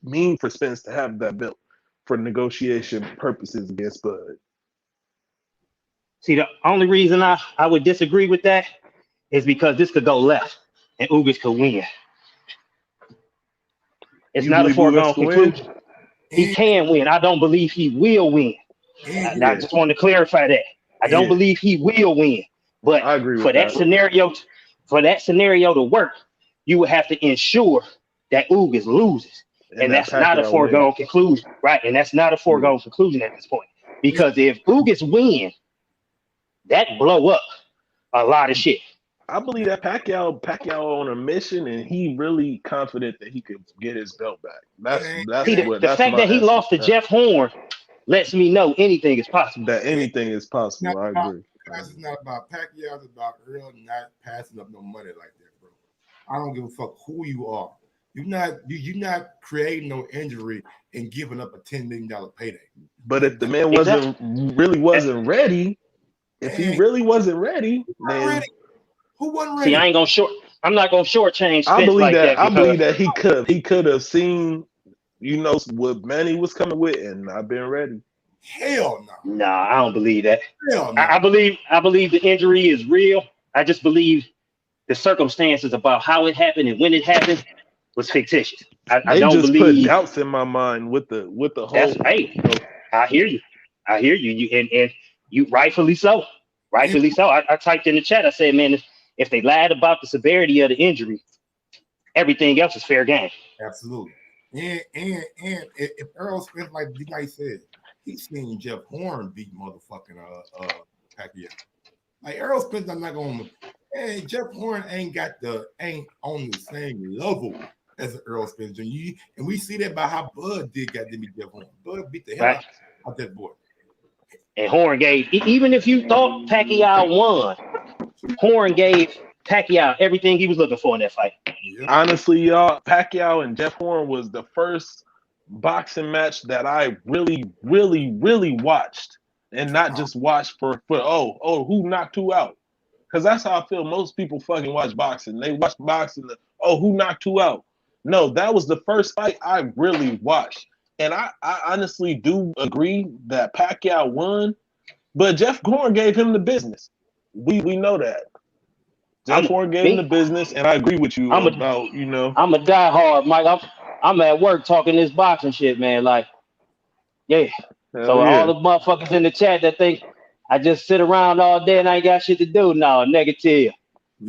mean for Spence to have that belt for negotiation purposes against Bud. See, the only reason I would disagree with that is because this could go left and Ugas could win. It's not a foregone conclusion. He can win. I don't believe he will win. I just want to clarify that. I don't believe he will win. But I agree with for that scenario to work, you would have to ensure that Ugas loses. And that's not a foregone conclusion. Right. And that's not a foregone conclusion at this point. Because if Ugas win, that blow up a lot of shit. I believe that Pacquiao on a mission, and he really confident that he could get his belt back. The fact that he lost to Jeff Horn lets me know anything is possible. That anything is possible. I agree. It's not about Pacquiao. It's about Earl not passing up no money like that, bro. I don't give a fuck who you are. You're not creating no injury and giving up a $10 million payday. But if the man wasn't ready, if he really wasn't ready, then who wasn't ready? See, I'm not gonna shortchange. I believe that he could have seen, you know what Manny was coming with, and I've been ready. Hell no. Nah, I don't believe that. Hell no. I believe the injury is real. I just believe the circumstances about how it happened and when it happened was fictitious. I They don't just put believe doubts in my mind with the that's whole. hey. You know, I hear you. I hear you. And you rightfully so. Rightfully so. I typed in the chat. I said, man, if they lied about the severity of the injury, everything else is fair game. Absolutely. And if Errol Spence, like D-Night said, he's seen Jeff Horn beat motherfucking Pacquiao. Like Errol Spence, I'm not going. Hey, Jeff Horn ain't on the same level as Errol Spence Jr. And we see that by how Bud got to beat Jeff Horn. Bud beat the hell out that boy. And Horn gave, even if you thought Pacquiao won, Horn gave Pacquiao everything he was looking for in that fight. Yeah. Honestly, y'all, Pacquiao and Jeff Horn was the first boxing match that I really, really, really watched, and not just watched for who knocked who out. Because that's how I feel. Most people fucking watch boxing. They watch boxing. Who knocked who out? No, that was the first fight I really watched. And I honestly do agree that Pacquiao won, but Jeff Horn gave him the business. We know that. Jeff Horn gave him the business, and I agree with you about, you know. I'm a diehard, Mike. I'm at work talking this boxing shit, man. Like, yeah. So all the motherfuckers in the chat that think I just sit around all day and I ain't got shit to do, no, negative.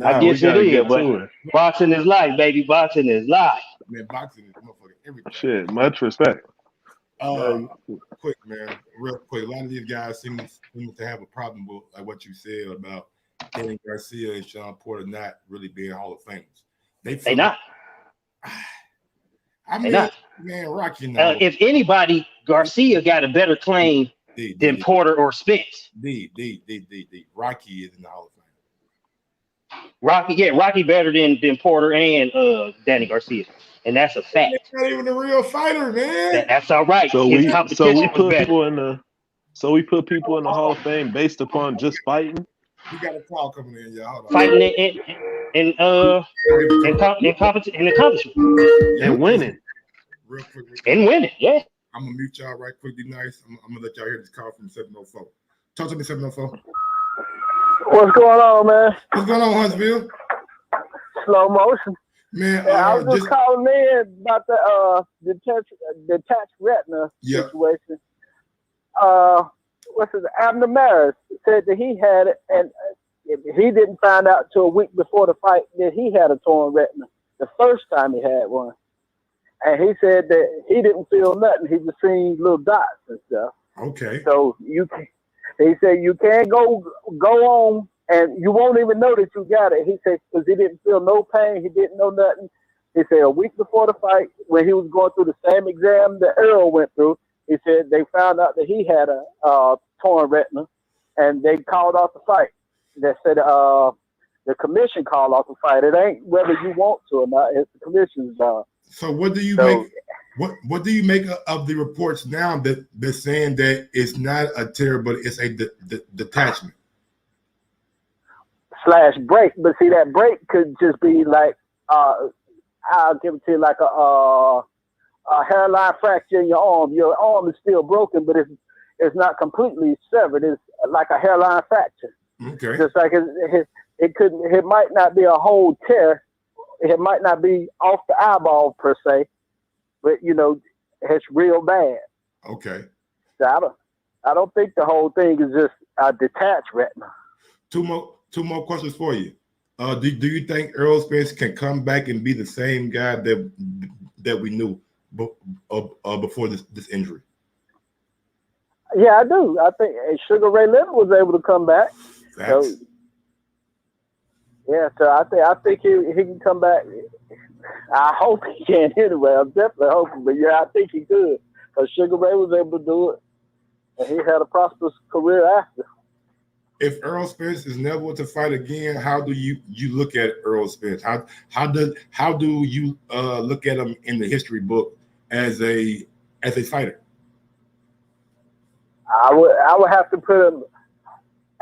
I guess it is, but boxing is life, baby. Boxing is life. Man, boxing is motherfucking everything. Shit, much respect. Quick, man, real quick. A lot of these guys seem to have a problem with like what you said about Danny Garcia and Sean Porter not really being Hall of Famers. They not. I mean, man, Rocky now. If anybody, Garcia got a better claim than Porter or Spence. Rocky is in the Hall of Fame. Rocky better than Porter and Danny Garcia. And that's a fact. He's not even a real fighter, man. That's all right. So we put people in the Hall of Fame based upon just fighting. We got a call coming in, y'all. Hold on. Fighting in accomplishment. And winning. Real quick. And winning, yeah. I'm gonna mute y'all right quick, be nice. I'm gonna let y'all hear this call from 704. Talk to me, 704. What's going on, man? What's going on, Huntsville? Slow motion. Man, I was just calling in about the detached retina situation. What's his Abner Maris said that he had it, and he didn't find out till a week before the fight that he had a torn retina the first time he had one. And he said that he didn't feel nothing. He just seen little dots and stuff. Okay. So he said you can't go on and you won't even know that you got it. He said because he didn't feel no pain. He didn't know nothing. He said a week before the fight, when he was going through the same exam that Errol went through, he said they found out that he had a torn retina, and they called off the fight. They said the commission called off the fight. It ain't whether you want to or not. It's the commission's job. So what do you make? What do you make of the reports now that they're saying that it's not a tear, but it's a detachment / break? But see, that break could just be like I'll give it to you like a hairline fracture in your arm. Your arm is still broken, but it's not completely severed. It's like a hairline fracture. Okay. Just like it might not be a whole tear. It might not be off the eyeball per se, but you know, it's real bad. Okay. So I don't think the whole thing is just a detached retina. Two more questions for you. Do you think Errol Spence can come back and be the same guy that we knew before this injury? Yeah, I do. I think Sugar Ray Leonard was able to come back. So, yeah, so I think he can come back. I hope he can anyway. I'm definitely hoping, but yeah, I think he could because Sugar Ray was able to do it, and he had a prosperous career after. If Errol Spence is never to fight again, how do you look at Errol Spence? How do you look at him in the history book as a fighter? I would have to put him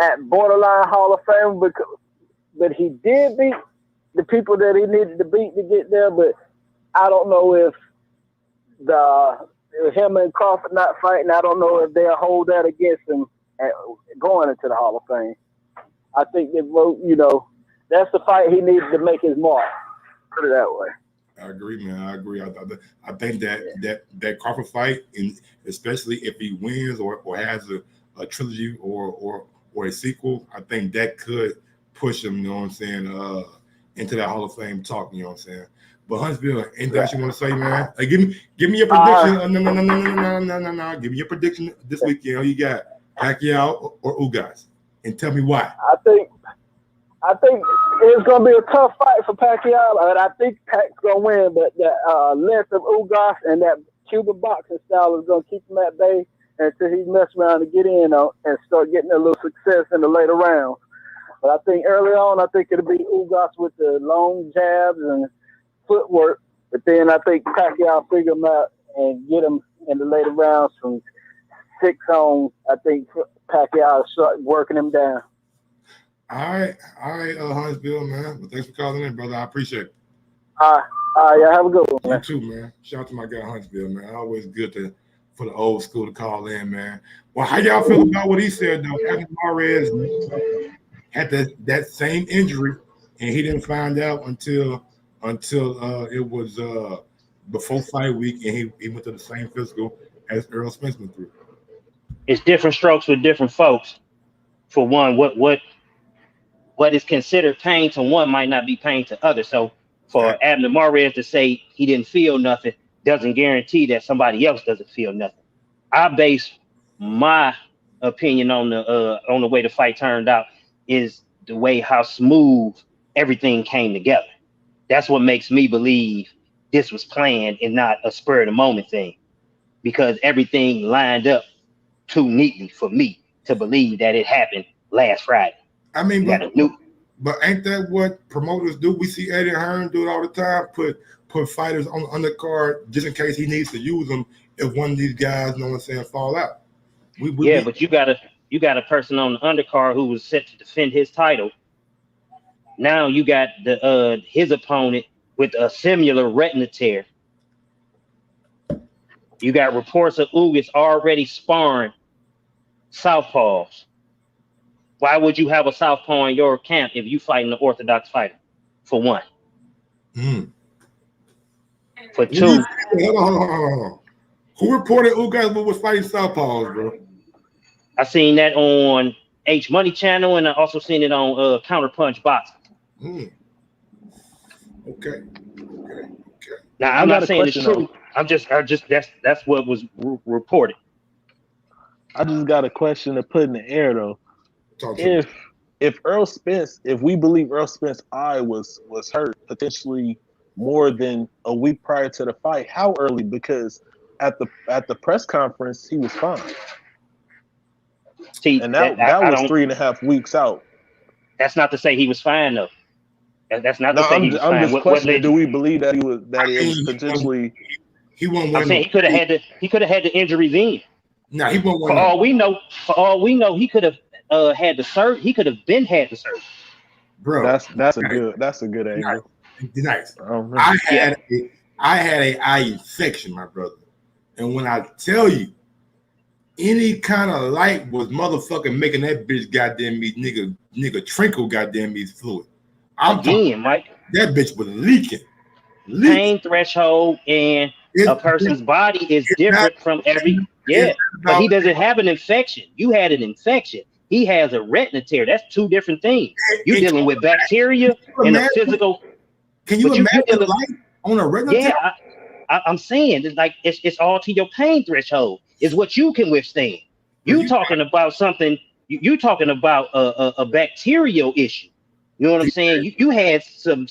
at borderline Hall of Fame but he did beat the people that he needed to beat to get there. But I don't know if him and Crawford not fighting, I don't know if they'll hold that against him going into the Hall of Fame. I think they vote, that's the fight he needs to make his mark. Put it that way. I agree, man. I agree. I think that Crawford fight, and especially if he wins or has a trilogy or a sequel, I think that could push him, you know what I'm saying, into that Hall of Fame talk, you know what I'm saying. But Huntsville, anything else you want to say, man? Like, give me your prediction. No. Give me your prediction this weekend. You got Pacquiao or Ugas, and tell me why. I think it's gonna be a tough fight for Pacquiao, and I think Pac's gonna win. But the length of Ugas and that Cuban boxing style is gonna keep him at bay until he mess around and get in and start getting a little success in the later rounds. But I think early on, I think it'll be Ugas with the long jabs and footwork. But then I think Pacquiao figure him out and get him in the later rounds from 6 on. I think Pacquiao start working him down. All right, Huntsville, man. Well, thanks for calling in, brother. I appreciate it. Yeah, have a good one, man. You too, man. Shout out to my guy Huntsville, man. Always good for the old school to call in, man. Well, how y'all feel about what he said though? Evan Mares had that same injury, and he didn't find out until it was before fight week, and he went to the same physical as Errol Spence went through. It's different strokes for different folks. For one, what is considered pain to one might not be pain to others. So for Abner Mares to say he didn't feel nothing doesn't guarantee that somebody else doesn't feel nothing. I base my opinion on the way the fight turned out is the way how smooth everything came together. That's what makes me believe this was planned and not a spur of the moment thing, because everything lined up too neatly for me to believe that it happened last Friday. I mean, but ain't that what promoters do? We see Eddie Hearn do it all the time. Put fighters on the undercard just in case he needs to use them if one of these guys, you know what I'm saying, fall out. But you got a person on the undercard who was set to defend his title. Now you got his opponent with a similar retina tear. You got reports of Ugas already sparring southpaws. Why would you have a southpaw in your camp if you fighting an orthodox fighter? For one. For two. Hold on. Who reported Ugas was fighting southpaws, bro? I seen that on H Money Channel, and I also seen it on Counterpunch Boxing. Okay. Now I'm not saying it's true. I'm just that's what was reported. I just got a question to put in the air though. If Errol Spence, if we believe Errol Spence's eye was hurt potentially more than a week prior to the fight, how early? Because at the press conference he was fine. See, and that was 3.5 weeks out. That's not to say he was fine though. That's not to say he was fine. I'm just questioning, do we believe that it was potentially he won't I'm saying he could have had the injury then. No, he won't. For all we know, he could have had the surgery. He could have been had the surgery. Bro, that's a good angle. Nice. I had an eye infection, my brother, and when I tell you, any kind of light was motherfucking making that bitch goddamn me nigga trinkle goddamn me fluid. Mike. That bitch was leaking. Pain threshold and a person's body is different from every. But he doesn't have an infection. You had an infection. He has a retina tear. That's two different things. You're dealing with bacteria and a physical. Can you imagine the light on a retina tear? I'm saying it's like it's all to your pain threshold. Is what you can withstand. You talking about something. You talking about a bacterial issue. You know what I'm saying? You had some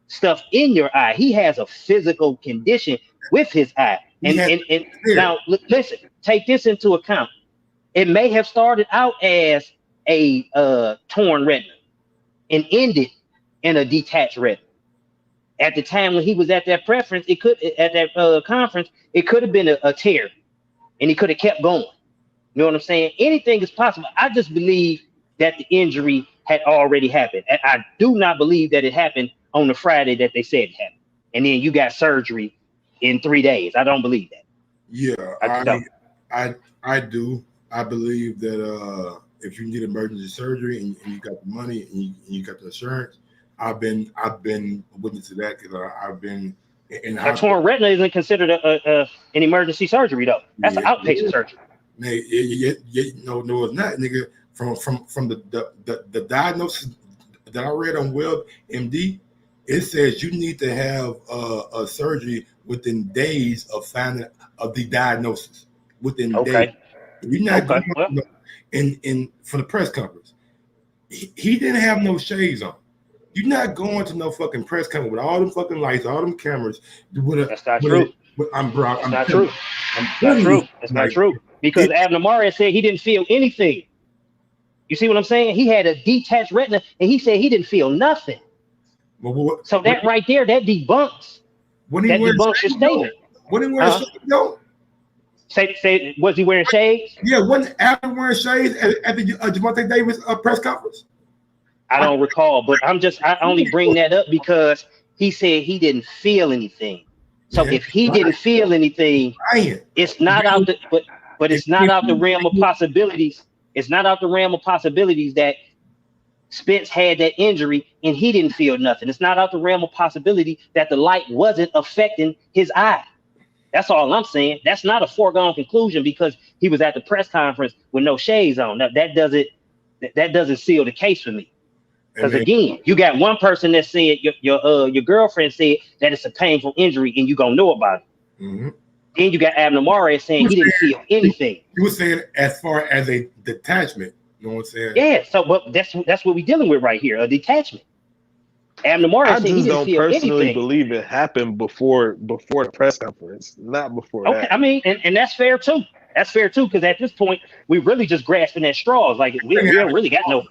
stuff in your eye. He has a physical condition with his eye. And now listen, take this into account. It may have started out as a torn retina and ended in a detached retina. At the time when he was at that conference, it could have been a tear, and he could have kept going. You know what I'm saying? Anything is possible. I just believe that the injury had already happened. And I do not believe that it happened on the Friday that they said it happened. And then you got surgery in 3 days. I don't believe that. Yeah, I do. I believe that if you need emergency surgery and you got the money and you got the insurance, I've been witness to that because I've been in A torn retina isn't considered an emergency surgery though. That's an outpatient surgery. No, it's not, nigga. From the diagnosis that I read on WebMD, it says you need to have a surgery within days of finding of the diagnosis. Within days. You're not going in for the press conference. He didn't have no shades on. You're not going to no fucking press conference with all them fucking lights, all them cameras. That's not true. That's not true. That's not true. Because Abnormaria said he didn't feel anything. You see what I'm saying? He had a detached retina, and he said he didn't feel nothing. So that right there, that debunks. That debunks your statement. What did he wear shades though? Say, was he wearing shades? Yeah, wasn't Adam wearing shades at the Javante Davis press conference? I don't recall, but I only bring that up because he said he didn't feel anything. So if he didn't feel anything, it's not out the but it's not out the realm of possibilities. It's not out the realm of possibilities that Spence had that injury and he didn't feel nothing. It's not out the realm of possibility that the light wasn't affecting his eye. That's all I'm saying. That's not a foregone conclusion because he was at the press conference with no shades on. That doesn't seal the case for me. Because again, you got one person that said your girlfriend said that it's a painful injury and you gonna know about it. Mm-hmm. Then you got Abnormaria saying he didn't feel anything. He was saying as far as a detachment. You know what I'm saying? Yeah. So, but that's what we're dealing with right here, a detachment. Abnormaria said he didn't feel anything. I just don't personally believe it happened before the press conference, not before that. I mean, and that's fair too. That's fair too, because at this point we really just grasping at straws. Like we don't really got no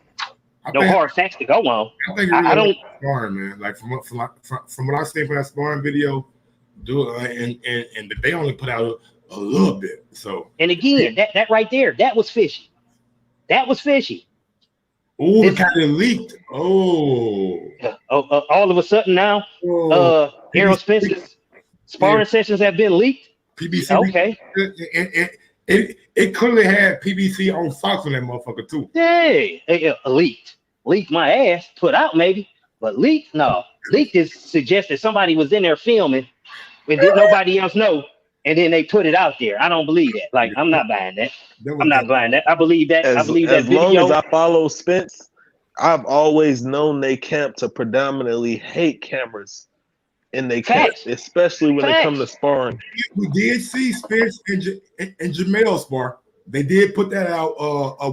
hard facts to go on. I don't sparring, man. Like from what I see from that sparring video, and they only put out a little bit. So and again, that right there, that was fishy. That was fishy. Oh, it kind of leaked. Oh. All of a sudden now, Errol Spence's sparring sessions have been leaked. PBC. Okay. It clearly had PBC on Fox on that motherfucker too. Hey, leaked my ass. Put out maybe, but leaked no. Leaked is suggested somebody was in there filming, and did nobody else know, and then they put it out there. I don't believe that. Like I'm not buying that. I'm not buying that. I believe that. As long as I follow Spence, I've always known they camp to predominantly hate cameras in they camp, especially when they come to sparring. We did see Spence and Jamel spar. They did put that out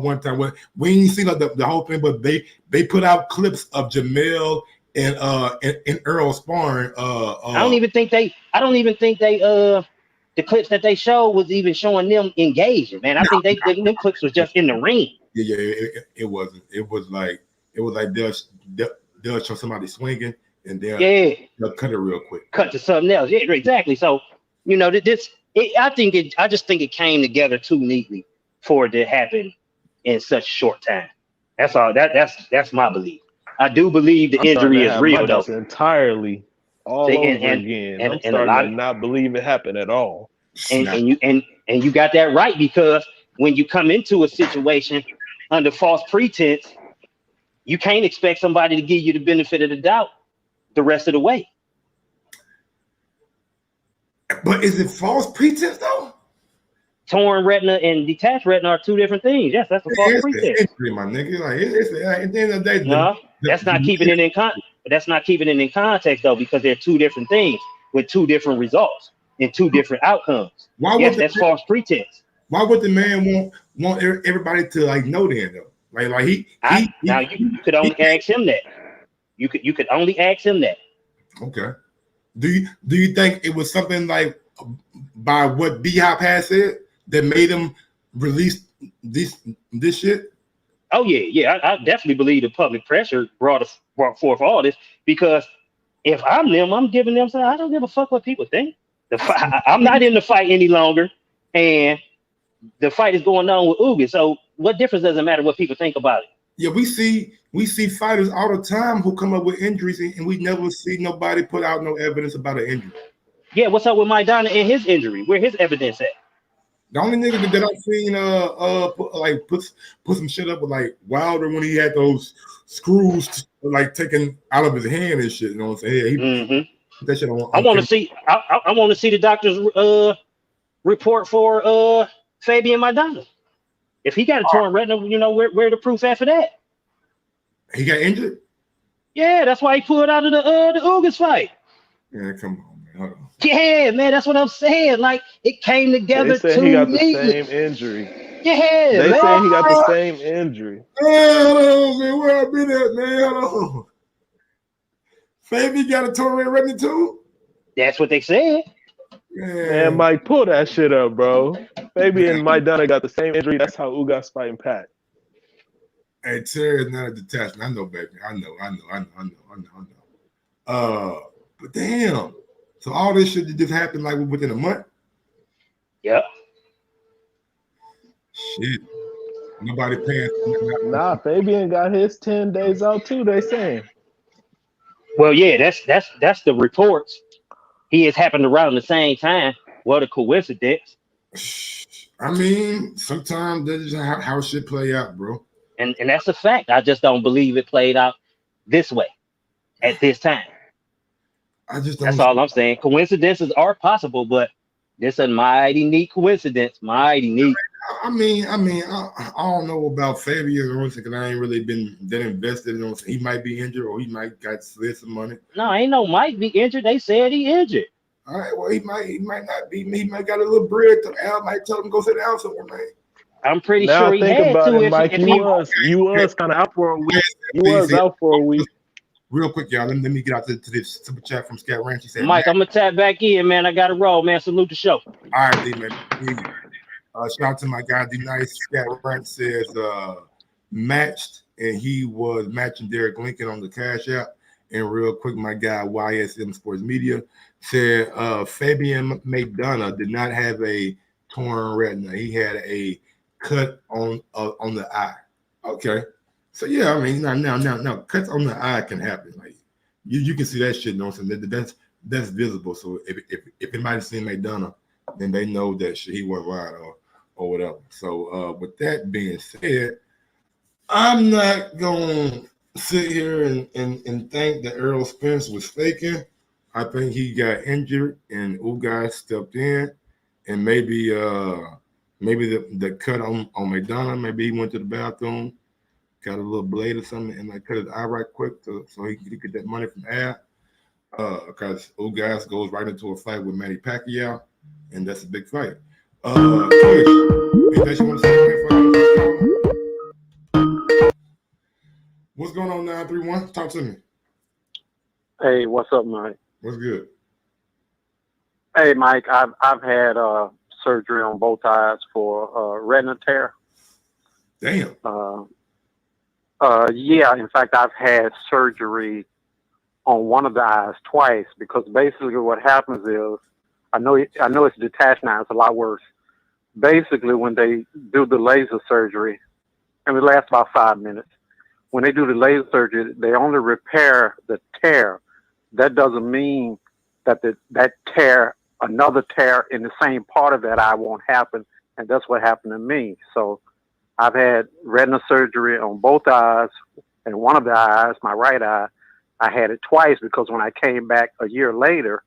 one time. We didn't see like the whole thing, but they put out clips of Jamel and Errol sparring. I don't even think they the clips that they showed was even showing them engaging, man. I think them clips was just in the ring. Yeah, it wasn't. It was like they'll show somebody swinging and they'll cut it real quick. Cut to something else. Yeah, exactly. So I just think it came together too neatly for it to happen in such a short time. That's all. That's my belief. I do believe the injury is real though. Entirely. All over again. I'm starting to not believe it happened at all. And you got that right, because when you come into a situation under false pretense, you can't expect somebody to give you the benefit of the doubt the rest of the way. But is it false pretense though? Torn retina and detached retina are two different things. Yes, that's a false pretense. My nigga. Like at the end of the day, no, that's not keeping it in context. That's not keeping it in context though, because they're two different things with two different results and two different outcomes. That's false pretense. Why would the man want everybody to like know then though? You could only ask him that. You could only ask him that. Okay. Do you think it was something like by what B-Hop had said that made him release this shit? Oh yeah. I definitely believe the public pressure brought forth all this, because if I'm them, I'm giving them something. I don't give a fuck what people think. I'm not in the fight any longer, and the fight is going on with Uga. So what difference does it matter what people think about it? Yeah, we see fighters all the time who come up with injuries, and we never see nobody put out no evidence about an injury. Yeah, what's up with Mike Donna and his injury? Where his evidence at? The only nigga that I seen put some shit up with like Wilder when he had those screws like taken out of his hand and shit. You know what I'm saying? Yeah, he put that shit on. I want to see. I want to see the doctor's report for Fabian Maidana. If he got a torn retina, you know where the proof at for that? He got injured. Yeah, that's why he pulled out of the Ugas fight. Yeah, come on, man. Hold on. Yeah, man, that's what I'm saying. Like it came together. They said too he got the neatly. same injury. Yeah, They man. said he got the same injury. Hey, hold on, man. Where I been at, man? Hold on. Fabi got a torn retina too. That's what they said. Man, Mike, pull that shit up, bro. Fabi and Mike Dunn got the same injury. That's how Ugas fighting Pat. Hey, Terry is not a detachment. I know, baby. I know. But damn. So all this shit just happened like within a month? Yep. Shit. Nobody paying. Nah, Fabian got his 10 days out too, they saying. Well, yeah, that's the reports. He has happened around the same time. What a coincidence. I mean, sometimes that's just how shit play out, bro. And that's a fact. I just don't believe it played out this way at this time. I just don't. That's all I'm saying. Coincidences are possible, but this a mighty neat coincidence. Mighty neat. I don't know about Fabian because I ain't really been that invested in him. He might be injured or he might got slid some money. No, ain't no might be injured. They said he injured. All right, well, he might not be. He might got a little bread. Al might tell him go sit down somewhere, man. I'm pretty now sure he think had about to. it, Mike. You was kind of out for a week. You was out for a week. Real quick, y'all. Let me get out to this super chat from Scat Ranch. He said, Mike, I'm gonna tap back in, man. I got to roll, man. Salute the show. All right, D, man. Shout out to my guy, D Nice. Scat Ranch says matched, and he was matching Derek Lincoln on the Cashapp. And real quick, my guy YSM Sports Media said Fabian Maidana did not have a torn retina. He had a cut on the eye. Okay. So yeah, I mean now cuts on the eye can happen. Like you can see that shit, no something that's visible. So if anybody seen Maidana, then they know that shit he wasn't right or whatever. So with that being said, I'm not gonna sit here and think that Errol Spence was faking. I think he got injured and Ugas stepped in and maybe the cut on Maidana, maybe he went to the bathroom, got a little blade or something, and like cut his eye right quick so he could get that money from Ab. Because Ugas goes right into a fight with Manny Pacquiao, and that's a big fight. Coach, anything you want to say? What's going on, 931? Talk to me. Hey, what's up, Mike? What's good? Hey, Mike, I've had surgery on both eyes for retina tear. Damn. Yeah, in fact, I've had surgery on one of the eyes twice because basically what happens is, I know it's detached now, it's a lot worse. Basically, when they do the laser surgery, and it lasts about 5 minutes, when they do the laser surgery, they only repair the tear. That doesn't mean that that tear, another tear in the same part of that eye won't happen, and that's what happened to me. So I've had retina surgery on both eyes, and one of the eyes, my right eye, I had it twice because when I came back a year later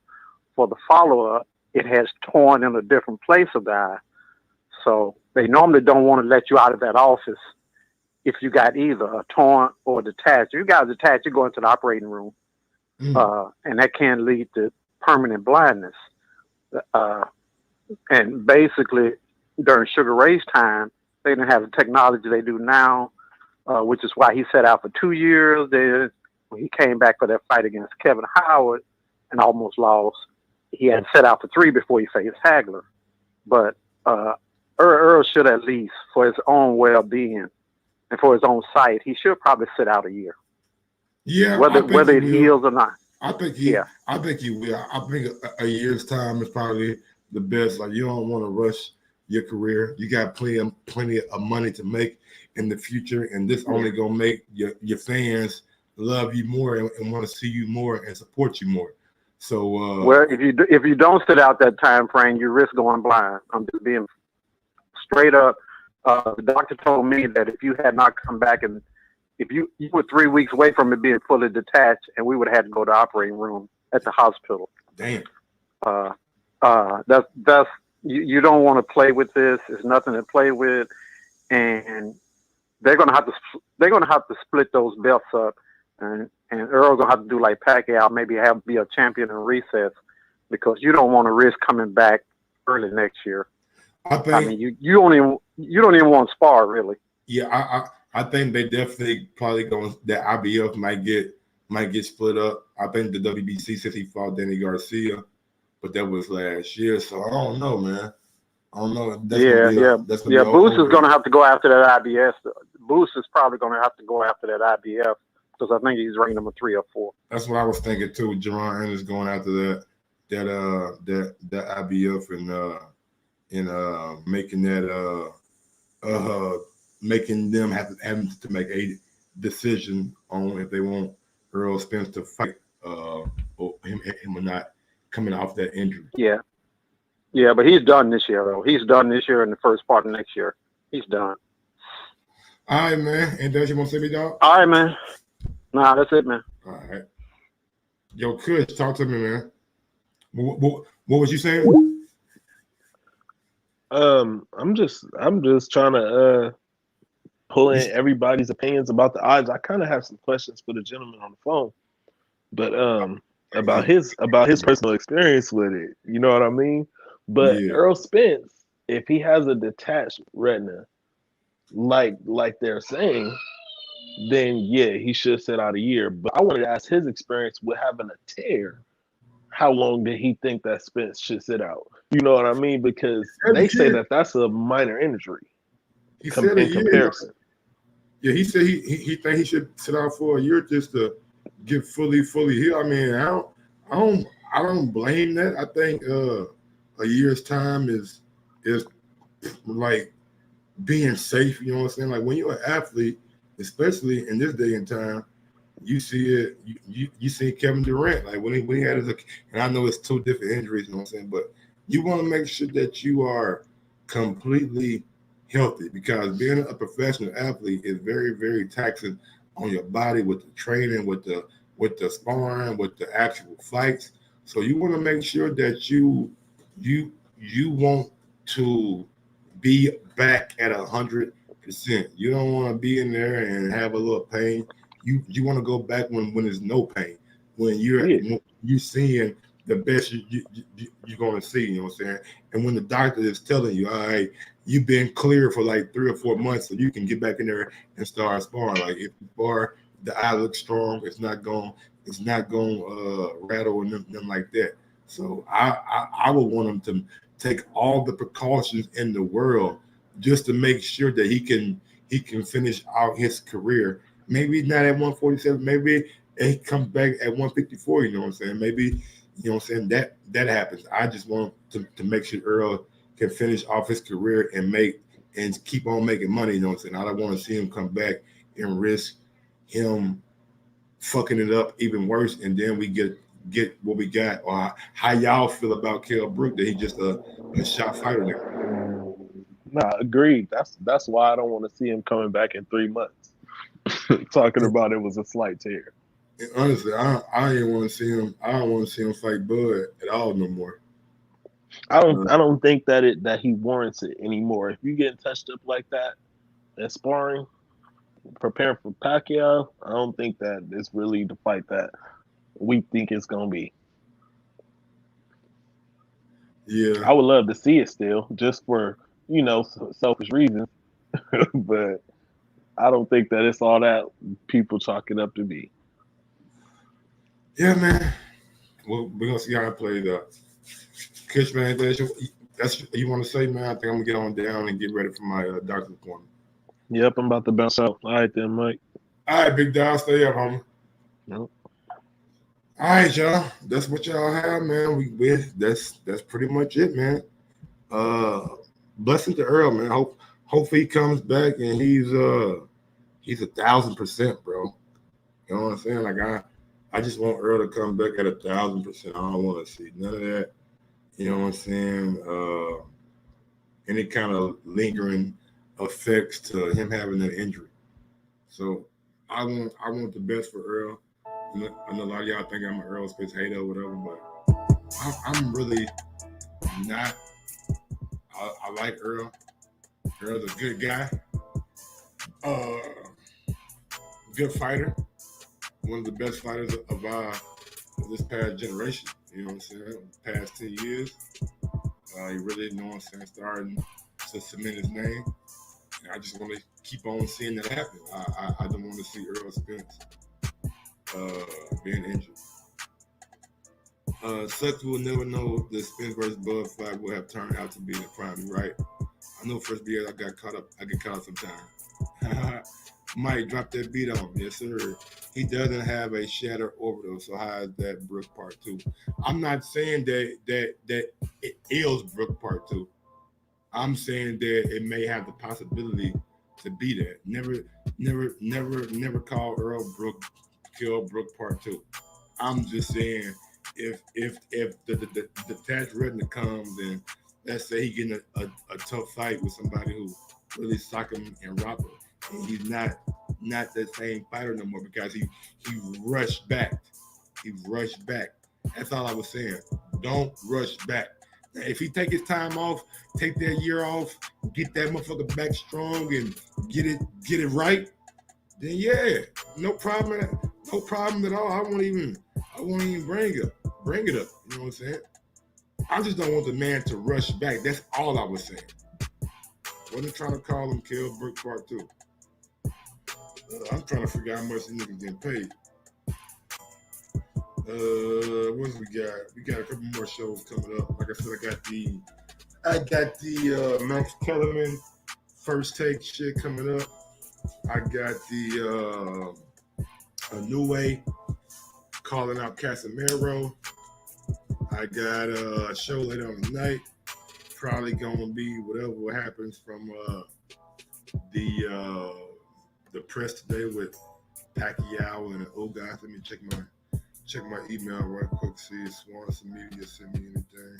for the follow-up, it has torn in a different place of the eye. So they normally don't want to let you out of that office if you got either a torn or detached. If you got detached, you go into the operating room, and that can lead to permanent blindness. And basically, during Sugar Ray's time, they didn't have the technology they do now, which is why he set out for 2 years. Then when he came back for that fight against Kevin Howard and almost lost, he had set out for 3 before he faced Hagler. But Earl should, at least for his own well-being and for his own sight, he should probably sit out a year. Yeah, whether it heals or not. I think he will. I think a year's time is probably the best. Like, you don't want to rush your career. You got plenty of money to make in the future, and this only gonna make your fans love you more and want to see you more and support you more. So well, if you don't sit out that time frame, you risk going blind. I'm just being straight up. The doctor told me that if you had not come back and if you were 3 weeks away from it being fully detached, and we would have had to go to the operating room at the hospital. damn. That's you don't want to play with this. It's nothing to play with, and they're gonna have to split those belts up, and Earl's gonna have to do like Pacquiao, maybe be a champion in recess, because you don't want to risk coming back early next year. I think. You don't even want to spar really. Yeah, I think they definitely probably going that IBF might get split up. I think the WBC, since he fought Danny Garcia, but that was last year, so I don't know, man. I don't know. That's gonna be Boost is gonna have to go after that IBS. Boost is probably gonna have to go after that IBF because I think he's ranked number 3 or 4. That's what I was thinking too. Jerron Ennis going after that IBF and making that making them having to make a decision on if they want Errol Spence to fight or him or not, coming off that injury. Yeah, but he's done this year though. He's done this year and the first part of next year. He's done. All right, man. Anything else you want to say, me, dog? All right, man. Nah, that's it, man. All right. Yo, Kush, talk to me, man. What was you saying? I'm just trying to pull in everybody's opinions about the odds. I kind of have some questions for the gentleman on the phone, but about his personal experience with it. You know what I mean? But Yeah. Errol Spence, if he has a detached retina, like they're saying, then yeah, he should sit out a year. But I wanted to ask his experience with having a tear. How long did he think that Spence should sit out? You know what I mean? Because they say that that's a minor injury in comparison. Yeah, he said he think he should sit out for a year just to get fully healed. I mean, I don't blame that. I think a year's time is like being safe. You know what I'm saying? Like when you're an athlete, especially in this day and time, you see it. You see Kevin Durant, like when he had his, and I know it's 2 different injuries. You know what I'm saying? But you want to make sure that you are completely healthy, because being a professional athlete is very, very taxing on your body with the training, with the sparring, with the actual fights. So you want to make sure that you want to be back at 100%. You don't want to be in there and have a little pain. You want to go back when there's no pain, when you're seeing the best you're going to see. You know what I'm saying? And when the doctor is telling you, all right, you've been clear for like 3 or 4 months, so you can get back in there and start sparring. Like if you spar, the eye looks strong, it's not going rattle and nothing like that. So I would want him to take all the precautions in the world just to make sure that he can finish out his career. Maybe not at 147, maybe he comes back at 154. You know what I'm saying? Maybe, you know what I'm saying, that happens. I just want to make sure Earl can finish off his career and keep on making money. You know what I'm saying? I don't want to see him come back and risk him fucking it up even worse, and then we get what we got. Or how y'all feel about Kell Brook, that he just a shot fighter now? Nah, agreed. That's why I don't want to see him coming back in 3 months talking about it was a slight tear. And honestly, I didn't want to see him. I don't want to see him fight Bud at all no more. I don't think that he warrants it anymore. If you get touched up like that and sparring, preparing for Pacquiao, I don't think that it's really the fight that we think it's gonna be. Yeah, I would love to see it still, just for selfish reasons, but I don't think that it's all that people chalk it up to be. Yeah, man. Well, we're gonna see how it plays out. Kush, man, that's you want to say, man? I think I'm gonna get on down and get ready for my doctor's appointment. Yep, I'm about to bounce out. All right then, Mike. All right, big dog, stay up, homie. Nope. All right, y'all. That's what y'all have, man. We that's pretty much it, man. Blessing to Earl, man. Hopefully he comes back and he's 1,000%, bro. You know what I'm saying? Like I just want Earl to come back at 1,000%. I don't want to see none of that. You know what I'm saying? Any kind of lingering effects to him having an injury. So I want the best for Earl. I know a lot of y'all think I'm an Errol Spence hater or whatever, but I'm really not. I like Earl. Earl's a good guy. Good fighter. One of the best fighters of this past generation. You know what I'm saying? Past 10 years. He really, you know what I'm saying, starting to cement his name. And I just want to keep on seeing that happen. I don't want to see Errol Spence being injured. Sucks will never know the Spence versus Bud fight will have turned out to be the prime, right? I know first year I get caught up sometimes. Mike, drop that beat on. Yes, sir. He doesn't have a shatter orbital, so how is that Brook Part 2? I'm not saying that it is Brook Part 2. I'm saying that it may have the possibility to be that. Never call Earl Brook kill Brook Part 2. I'm just saying if the detached Retina comes and let's say he getting a tough fight with somebody who really sock him and rob him, and he's not that same fighter no more because he rushed back. He rushed back. That's all I was saying. Don't rush back. Now, if he take his time off, take that year off, get that motherfucker back strong and get it right, then yeah, no problem at all. I won't even bring it up. You know what I'm saying? I just don't want the man to rush back. That's all I was saying. Wasn't trying to call him kill Brook Part 2. I'm trying to figure out how much these niggas getting paid. What else we got? We got a couple more shows coming up. Like I said, I got the Max Kellerman first take shit coming up. I got the a new way calling out Casemiro. I got a show later on tonight. Probably gonna be whatever happens from the press today with Pacquiao and Ogas. Let me check my email right quick. See if Swanson Media sent me anything.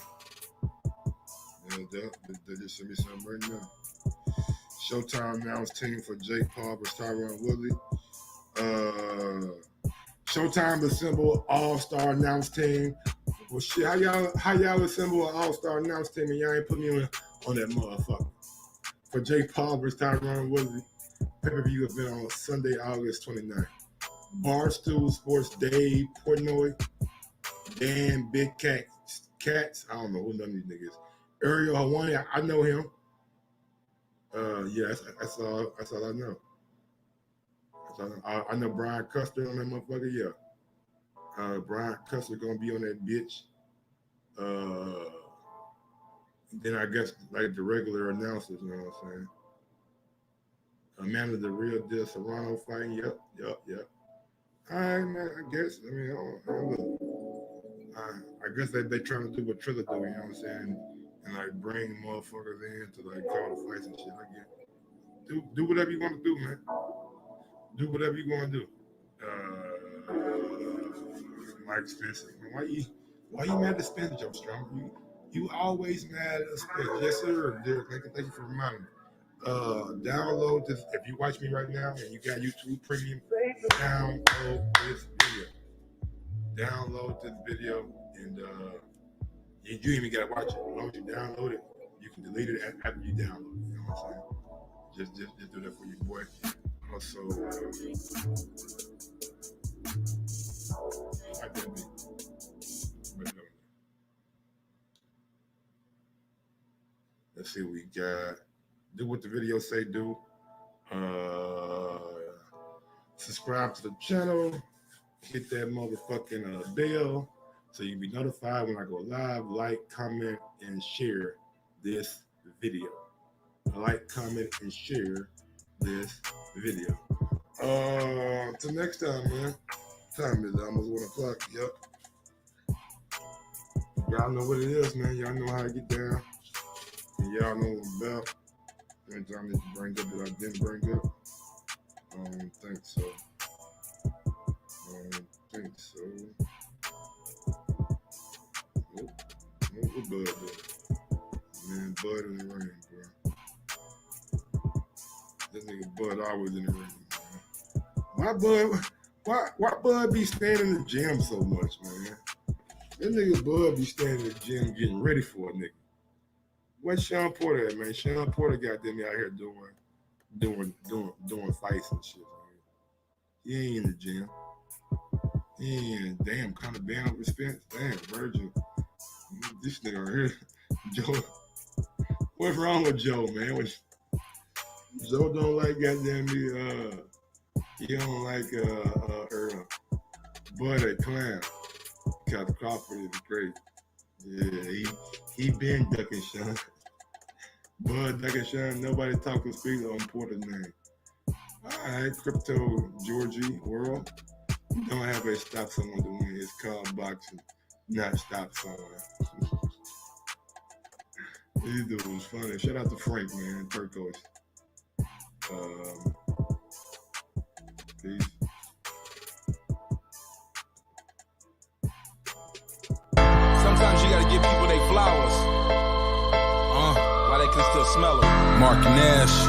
Yeah, they just sent me something right now. Showtime announced team for Jake Paul versus Tyron Woodley. Showtime assemble all-star announced team. Well, shit, how y'all assemble an all-star announced team and y'all ain't put me on that motherfucker? For Jake Paul versus Tyron Woodley, pay-per-view event on Sunday, August 29th. Barstool Sports, Dave Portnoy, Dan Big Cats. I don't know who none of these niggas. Ariel Hawani, I know him. Yeah, that's all I know. I know Brian Custer on that motherfucker, yeah. Brian Custer gonna be on that bitch. Then I guess like the regular announcers, you know what I'm saying? Amanda the Real Deal Serrano fighting, yep. All right, man, I guess. I mean, I guess they trying to do what Triller do, you know what I'm saying? And like bring motherfuckers in to like call the fights and shit. I get. Do whatever you want to do, man. Do whatever you want to do. Mike Spence, why you mad at Spence, Joe Strong? You always mad at Spence. Yes, sir. Derek, thank you for reminding me. Download this. If you watch me right now and you got YouTube Premium, download this video. Download this video, and you even gotta watch it. As long as you download it, you can delete it after you download it. You know what I'm saying? Just do that for your boy. Also, I didn't be. But no. Let's see what we got. Do what the video say do. Subscribe to the channel. Hit that motherfucking bell so you can be notified when I go live. Like, comment, and share this video. Like, comment, and share this video. Till next time, man. Time is almost 1 o'clock. Yep. Y'all know what it is, man. Y'all know how I get down. And y'all know what I'm about. Anything I need to bring up that I didn't bring up? I don't think so. Bud, though. Man, Bud in the ring, bro. That nigga Bud always in the ring, man. Why Bud be standing in the gym so much, man? That nigga Bud be standing in the gym getting ready for a nigga. Where's Sean Porter at, man? Sean Porter got them out here doing fights and shit, man. He ain't in the gym. He ain't damn kind of band with Spence. Damn, Virgil. This nigga right here. Joe. What's wrong with Joe, man? Joe don't like goddamn me, he don't like Earl. Bud a clown. Because Crawford is crazy. Yeah, he been ducking Sean. Bud ducking Sean. Nobody talking speak on Porter's name. Alright, Crypto Georgie World. You don't have to stop someone to win. It's called boxing, not stop someone. These dudes was funny. Shout out to Frank, man, Turquoise. Peace. Sometimes you gotta give people their flowers. While they can still smell them. Mark Nash.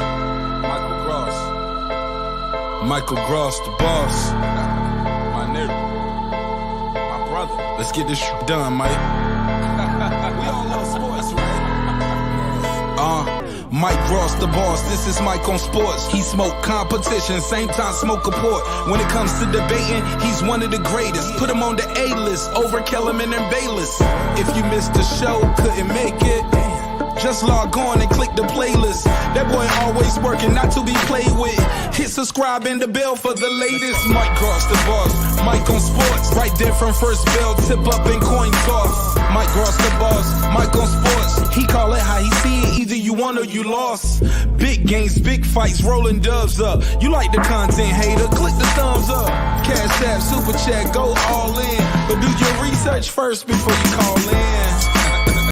Michael Gross, the boss. My nigga. My brother. Let's get this shit done, Mike. We all love sports, right? Mike Ross, the boss. This is Mike on sports. He smoke competition, same time smoke a port. When it comes to debating, he's one of the greatest. Put him on the A-list over Kellerman and Bayless. If you missed the show, couldn't make it, just log on and click the playlist. That boy always working, not to be played with. Hit subscribe and the bell for the latest. Mike Cross, the boss. Mike on sports. Right there from first bell, tip up and coin toss. Mike Cross, the boss. Mike on sports. He call it how he see it. Either you won or you lost. Big games, big fights, rolling dubs up. You like the content, hater? Click the thumbs up. Cashapp, super chat, go all in. But do your research first before you call in.